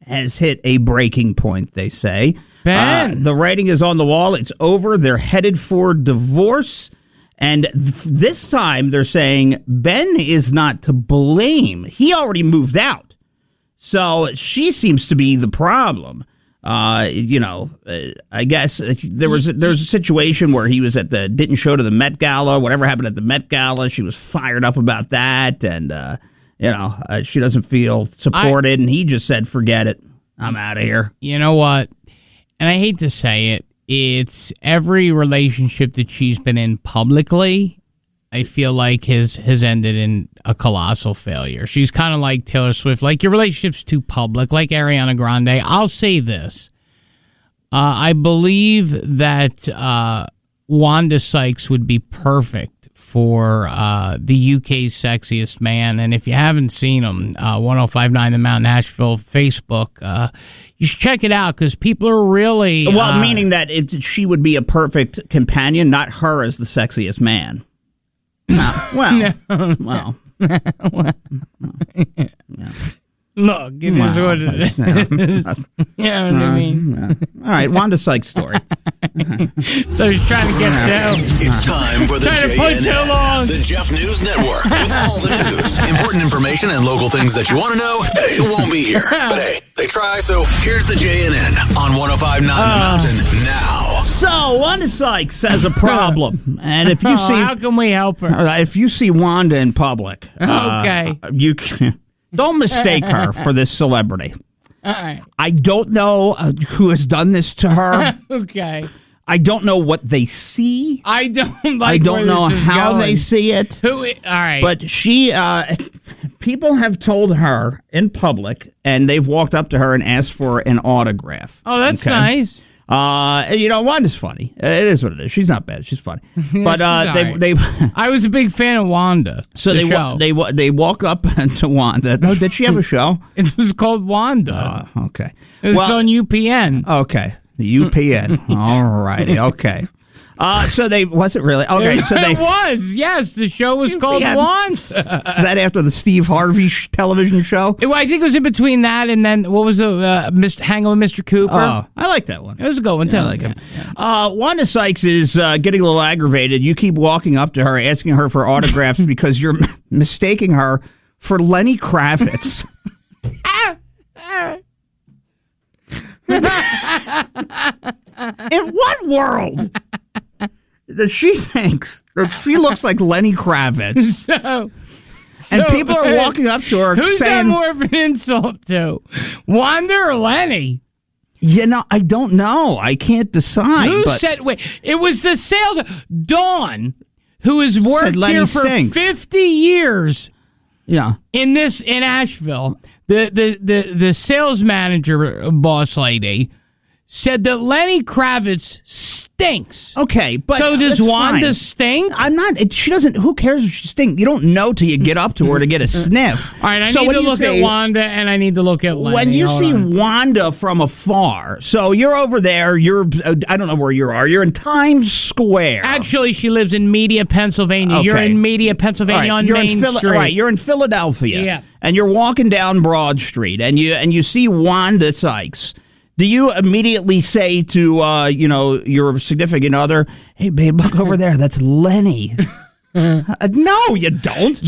has hit a breaking point, they say. Ben. The writing is on the wall. It's over. They're headed for divorce. And this time they're saying Ben is not to blame. He already moved out. So she seems to be the problem. I guess there was a situation where he was didn't show to the Met Gala. Whatever happened at the Met Gala, she was fired up about that. And, she doesn't feel supported. And he just said, forget it. I'm out of here. You know what? And I hate to say it, it's every relationship that she's been in publicly, I feel like has ended in a colossal failure. She's kind of like Taylor Swift. Like, your relationship's too public, like Ariana Grande. I'll say this. I believe that Wanda Sykes would be perfect for the UK's Sexiest Man. And if you haven't seen him, 105.9 The Mountain Asheville Facebook, you should check it out because people are really... Well, meaning that she would be a perfect companion, not her as the sexiest man. Well. Look, it is what it is. You know what I mean? All right, Wanda Sykes' story. So he's trying to get down. It's time for the JNN, the Jeff News Network, with all the news, important information, and local things that you want to know. It won't be here, but hey, they try. So here's the JNN on 105.9 The Mountain now. So Wanda Sykes has a problem, and if you see, how can we help her? If you see Wanda in public, okay, you don't mistake her for this celebrity. All right. I don't know who has done this to her. Okay. I don't know what they see. I don't know how they see it. All right. But she, people have told her in public, and they've walked up to her and asked for an autograph. Oh, that's nice. Wanda's funny. It is what it is. She's not bad. She's funny. But they I was a big fan of Wanda. So they walk up to Wanda. No, did she have a show? It was called Wanda. Okay. It was on UPN. Okay. The UPN. All righty. Okay. So they was it really okay? So they it was yes. The show was called Wanda. Is that after the Steve Harvey television show? I think it was in between that and then what was the Hanging with Mr. Cooper? Oh, I like that one. It was a good one too. I like it. Wanda Sykes is getting a little aggravated. You keep walking up to her, asking her for autographs because you're mistaking her for Lenny Kravitz. In what world that she thinks that she looks like Lenny Kravitz? And people are walking up to her who's saying... that more of an insult to? Wanda or Lenny? I don't know. I can't decide. Who said... Wait, it was the sales... Dawn, who has worked here for 50 years in Asheville, the sales manager boss lady, said that Lenny Kravitz stinks. Okay, but so does Wanda stink? I'm not. She doesn't. Who cares if she stinks? You don't know till you get up to her to get a sniff. All right, I need to look at Wanda and I need to look at Lenny. When you see Wanda from afar, so you're over there. I don't know where you are. You're in Times Square. Actually, she lives in Media, Pennsylvania. Okay. You're in Media, Pennsylvania on Main Street. Right, you're in Philadelphia. Yeah. And you're walking down Broad Street, and you see Wanda Sykes. Do you immediately say to, your significant other, hey, babe, look over there. That's Lenny. No, you don't.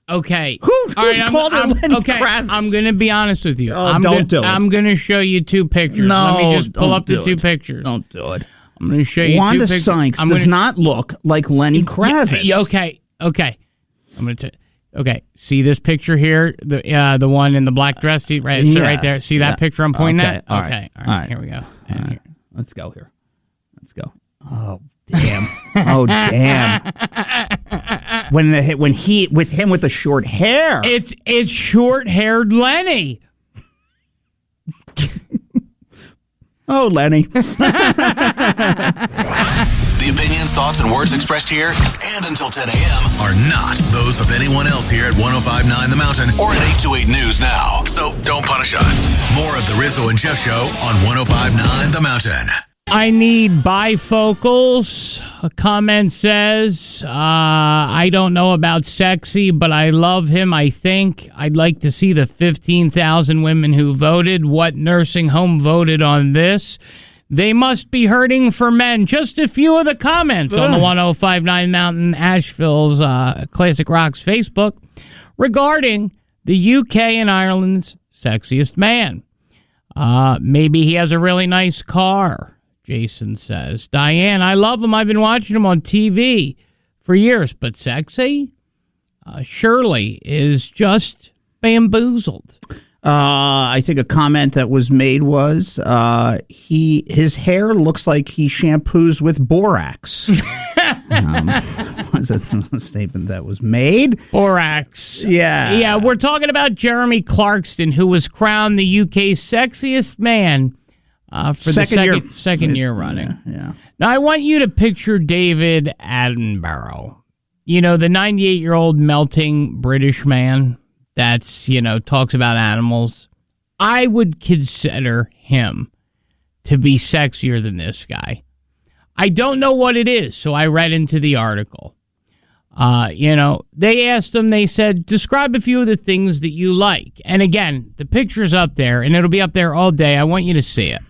Okay. Who called her Lenny Kravitz? I'm going to be honest with you. Don't do it. I'm going to show you two pictures. No, let me just pull up the two pictures. Don't do it. I'm going to show you Wanda two pictures. Sykes does not look like Lenny Kravitz. Okay. I'm going to... Okay, see this picture here, the one in the black dress, right there. See that picture I'm pointing at? Okay, all right. Here we go. Right. Let's go here. Let's go. Oh damn! Oh damn! With him with the short hair, it's short-haired Lenny. Oh, Lenny. The opinions, thoughts, and words expressed here and until 10 a.m. are not those of anyone else here at 105.9 The Mountain or at 828 News Now. So don't punish us. More of the Rizzo and Jeff Show on 105.9 The Mountain. I need bifocals. A comment says, I don't know about sexy, but I love him, I think. I'd like to see the 15,000 women who voted. What nursing home voted on this? They must be hurting for men. Just a few of the comments on the 105.9 Mountain Asheville's Classic Rock's Facebook regarding the UK and Ireland's sexiest man. Maybe he has a really nice car, Jason says. Diane, I love him. I've been watching him on TV for years, but sexy? Shirley is just bamboozled. I think a comment that was made was his hair looks like he shampoos with borax. Was a statement that was made. Borax. Yeah. We're talking about Jeremy Clarkson, who was crowned the UK's sexiest man for the second year running. Yeah. Now I want you to picture David Attenborough. You know, the 98-year-old melting British man that's, talks about animals. I would consider him to be sexier than this guy. I don't know what it is, so I read into the article. They asked him, they said, describe a few of the things that you like. And again, the picture's up there, and it'll be up there all day. I want you to see it.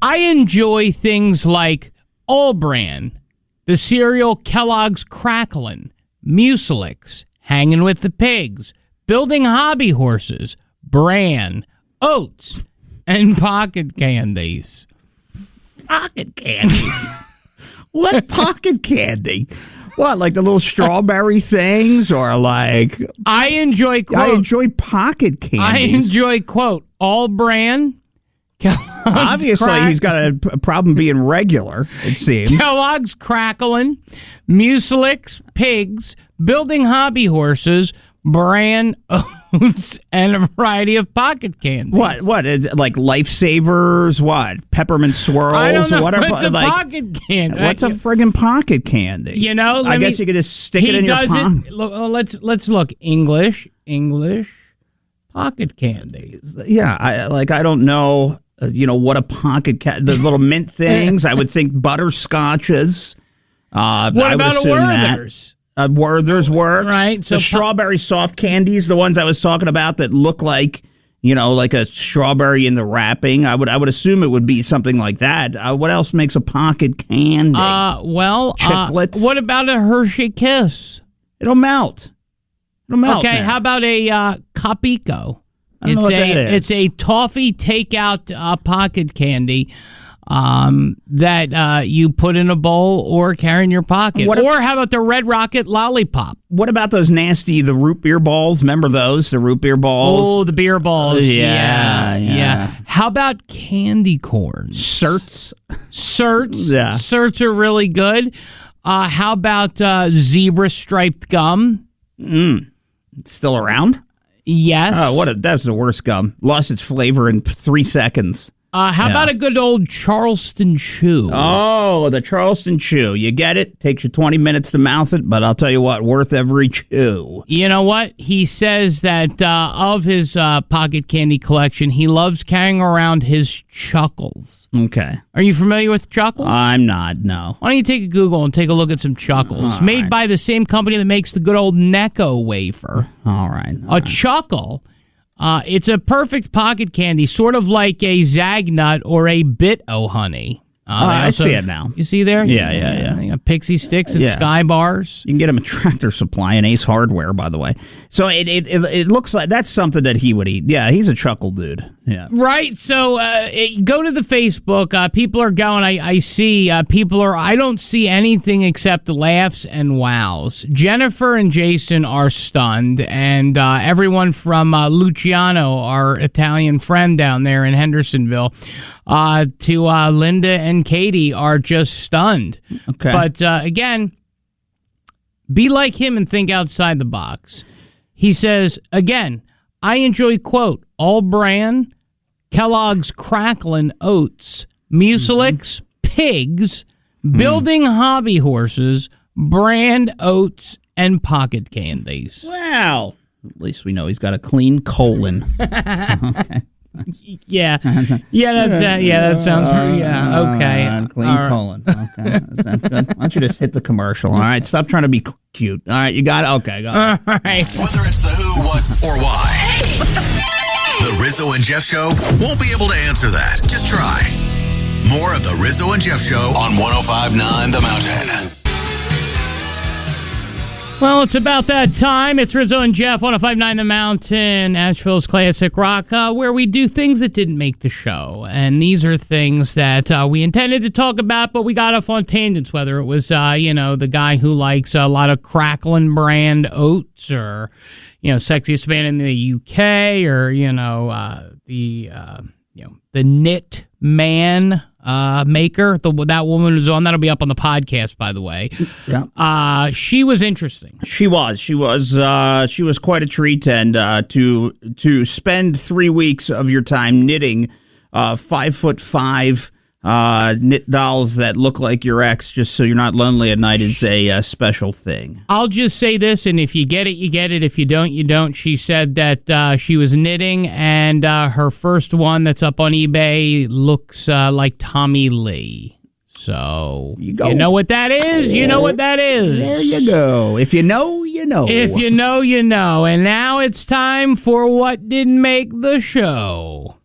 I enjoy things like All-Bran, the cereal Kellogg's Cracklin', Mucilix, Hanging with the Pigs, Building Hobby Horses, Bran, Oats, and Pocket Candies. Pocket candy? What pocket candy? What, like the little strawberry things, or like? I enjoy pocket candies. I enjoy, quote, All-Bran. Obviously, he's got a problem being regular, it seems. Kellogg's Cracklin', Mucilix, Pigs, Building Hobby Horses, Bran, Oats, and a variety of pocket candies. What? Like Lifesavers? What? Peppermint Swirls? I don't know. Whatever. What's a pocket candy? What's a friggin' pocket candy? I guess you could just stick it in your pocket. Let's look. English pocket candy. Yeah, I don't know. What a pocket candy. The little mint things. I would think butterscotches. What about a Werther's? Werther's works. Right. So the strawberry soft candies, the ones I was talking about that look like, like a strawberry in the wrapping. I would assume it would be something like that. What else makes a pocket candy? Chiclets. What about a Hershey Kiss? It'll melt. Okay, man. how about a Capico? I don't know what that is. It's a toffee takeout pocket candy that you put in a bowl or carry in your pocket. Or how about the Red Rocket Lollipop? What about those the root beer balls? Remember those, the root beer balls? Oh, the beer balls. Yeah. How about candy corns? Certs. Yeah. Certs are really good. How about zebra striped gum? Still around? Yes. Oh, that's the worst gum. Lost its flavor in 3 seconds. How about a good old Charleston Chew? Oh, the Charleston Chew. You get it? Takes you 20 minutes to mouth it, but I'll tell you what, worth every chew. You know what? He says that of his pocket candy collection, he loves carrying around his Chuckles. Okay. Are you familiar with Chuckles? I'm not, no. Why don't you take a Google and take a look at some Chuckles? Made by the same company that makes the good old Necco wafer. All right. A Chuckle... it's a perfect pocket candy, sort of like a Zagnut or a Bit-O-Honey. I see it now. You see there? Yeah. They got Pixie Sticks and Sky Bars. You can get them at Tractor Supply and Ace Hardware, by the way. So it looks like that's something that he would eat. Yeah, he's a Chuckle dude. Yeah. Right. So go to the Facebook. People are going. I see people are. I don't see anything except laughs and wows. Jennifer and Jason are stunned, and everyone from Luciano, our Italian friend down there in Hendersonville, to Linda and Katie are just stunned. Okay. But again, be like him and think outside the box. He says, again, I enjoy, quote, all bran, Kellogg's Cracklin' Oats, Mucilix, pigs, building hobby horses, brand oats, and pocket candies. Wow. At least we know he's got a clean colon. Okay. Yeah, that sounds pretty, okay. Clean colon. Okay. Why don't you just hit the commercial? All right, stop trying to be cute. All right, you got it? Okay, got it. All right. Whether it's the who, what, or why, the Rizzo and Jeff Show won't be able to answer that. Just try. More of the Rizzo and Jeff Show on 105.9 The Mountain. Well, it's about that time. It's Rizzo and Jeff, 105.9 The Mountain, Asheville's classic rock, where we do things that didn't make the show. And these are things that we intended to talk about, but we got off on tangents, whether it was, the guy who likes a lot of Cracklin' brand oats or, sexiest man in the UK or, the knit man maker. That woman was on. That'll be up on the podcast, by the way. Yeah. She was interesting. She was quite a treat, and to spend 3 weeks of your time knitting 5'5" knit dolls that look like your ex, just so you're not lonely at night, is a special thing. I'll just say this, and if you get it, you get it. If you don't, you don't. She said that she was knitting, and her first one that's up on eBay looks like Tommy Lee. So, you know what that is? You know what that is. There you go. If you know, you know. If you know, you know. And now it's time for What Didn't Make the Show.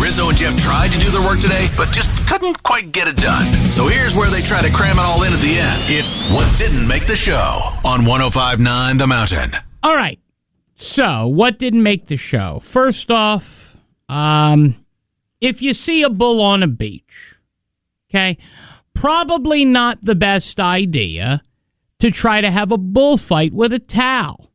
Rizzo and Jeff tried to do their work today, but just couldn't quite get it done. So here's where they try to cram it all in at the end. It's What Didn't Make the Show on 105.9 The Mountain. All right. So, what didn't make the show? First off, if you see a bull on a beach, okay, probably not the best idea to try to have a bullfight with a towel.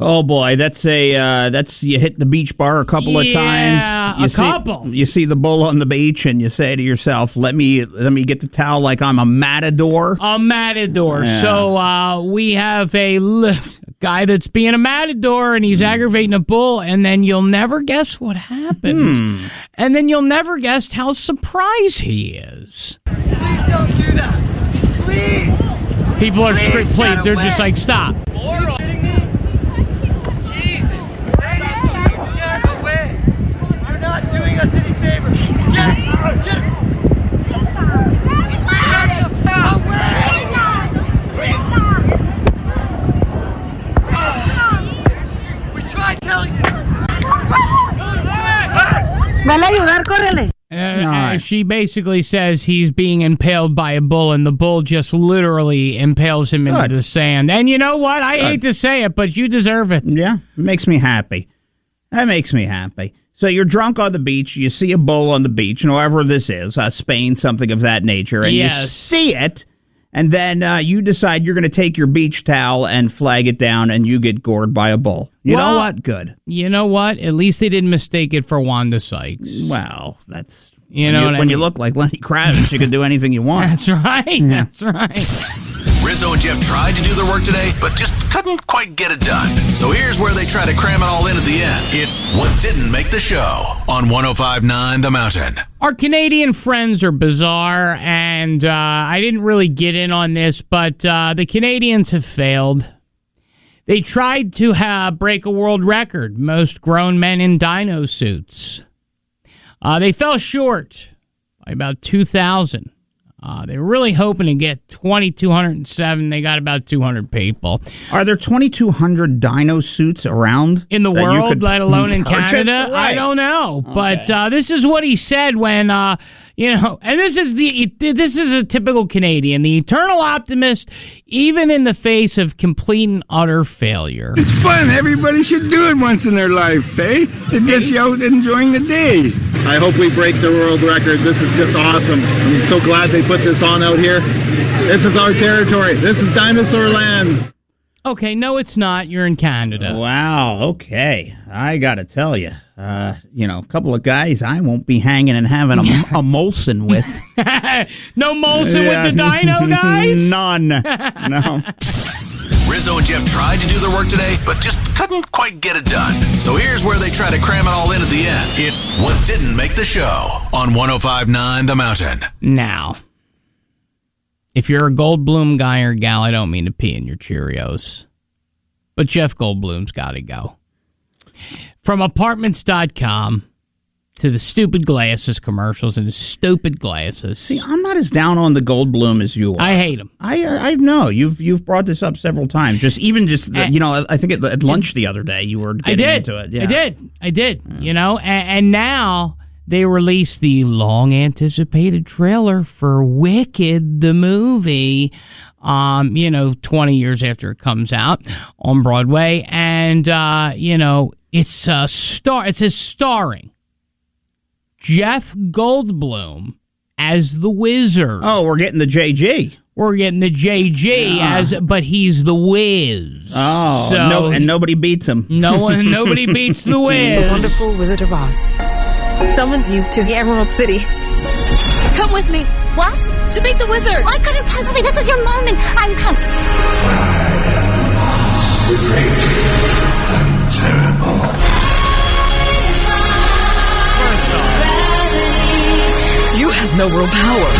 Oh boy, that's you hit the beach bar a couple of times. Couple. You see the bull on the beach, and you say to yourself, "Let me get the towel like I'm a matador." A matador. Yeah. So we have a guy that's being a matador, and he's aggravating a bull, and then you'll never guess what happens, and then you'll never guess how surprised he is. Please don't do that. Please. People are please. They're just like, stop. Vale ayudar, córrele. She basically says he's being impaled by a bull, and the bull just literally impales him into the sand. And you know what? I hate to say it, but you deserve it. Yeah, it makes me happy. That makes me happy. So you're drunk on the beach, you see a bull on the beach, and wherever this is, Spain, something of that nature, and you see it, and then you decide you're going to take your beach towel and flag it down, and you get gored by a bull. You know what? Good. You know what? At least they didn't mistake it for Wanda Sykes. Well, that's... You know what I mean? When you look like Lenny Kravitz, you can do anything you want. That's right. Yeah. That's right. Rizzo and Jeff tried to do their work today, but just couldn't quite get it done. So here's where they try to cram it all in at the end. It's What Didn't Make the Show on 105.9 The Mountain. Our Canadian friends are bizarre, and I didn't really get in on this, but the Canadians have failed. They tried to break a world record, most grown men in dino suits. They fell short by about 2,000. They were really hoping to get 2,207. They got about 200 people. Are there 2,200 dino suits around? In the world, let alone in Canada? Right. I don't know. Okay. But this is what he said when, and this is a typical Canadian, the eternal optimist, even in the face of complete and utter failure. It's fun. Everybody should do it once in their life, eh? It gets you out enjoying the day. I hope we break the world record. This is just awesome. I'm so glad they put this on out here. This is our territory. This is dinosaur land. Okay, no, it's not. You're in Canada. Wow, okay. I got to tell you, a couple of guys I won't be hanging and having a Molson with. No Molson with the dino guys? None. No. Rizzo and Jeff tried to do their work today, but just couldn't quite get it done. So here's where they try to cram it all in at the end. It's What Didn't Make the Show on 105.9 The Mountain. Now, if you're a Goldblum guy or gal, I don't mean to pee in your Cheerios, but Jeff Goldblum's got to go. From apartments.com to the stupid glasses commercials and the stupid glasses. See, I'm not as down on the Goldblum as you are. I hate him. I know. You've brought this up several times. I think at lunch the other day you were getting into it. Yeah. I did. Yeah. And now they released the long-anticipated trailer for Wicked, the movie, 20 years after it comes out on Broadway. And, it says starring Jeff Goldblum as the Wizard. Oh, we're getting the JG. We're getting the JG but he's the Wiz. Oh, so and nobody beats him. Nobody beats the Wiz. The wonderful Wizard of Oz summons you to the Emerald City. Come with me. What? To meet the wizard. I couldn't possibly. This is your moment. I'm coming. I'm terrible. You have no real power.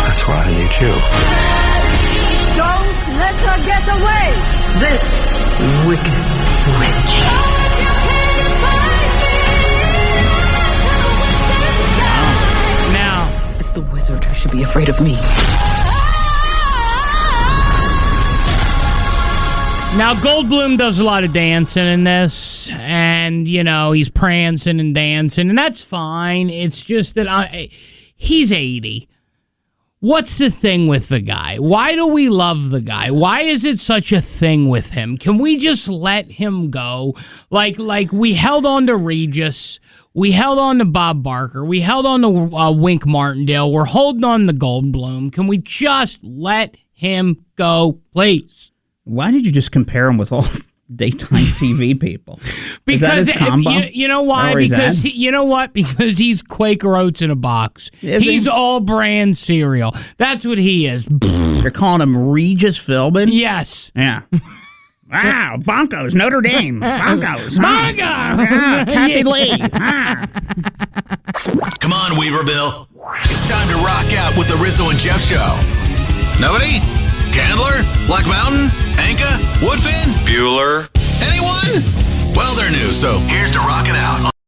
That's why I need you. Don't let her get away. This wicked witch. Now, it's the wizard who should be afraid of me. Now, Goldblum does a lot of dancing in this, and, he's prancing and dancing, and that's fine. It's just that he's 80. What's the thing with the guy? Why do we love the guy? Why is it such a thing with him? Can we just let him go? Like we held on to Regis. We held on to Bob Barker. We held on to Wink Martindale. We're holding on to Goldblum. Can we just let him go, please? Why did you just compare him with all daytime TV people? Because you know why? Because Because he's Quaker Oats in a box. He's all brand cereal. That's what he is. You're calling him Regis Philbin? Yes. Yeah. Wow, Broncos, Notre Dame, Broncos. Broncos! Kathy Lee. Come on, Weaverville. It's time to rock out with the Rizzo and Jeff Show. Nobody? Candler? Black Mountain? Anka? Woodfin? Bueller? Anyone? Well, they're new, so here's to rocking out.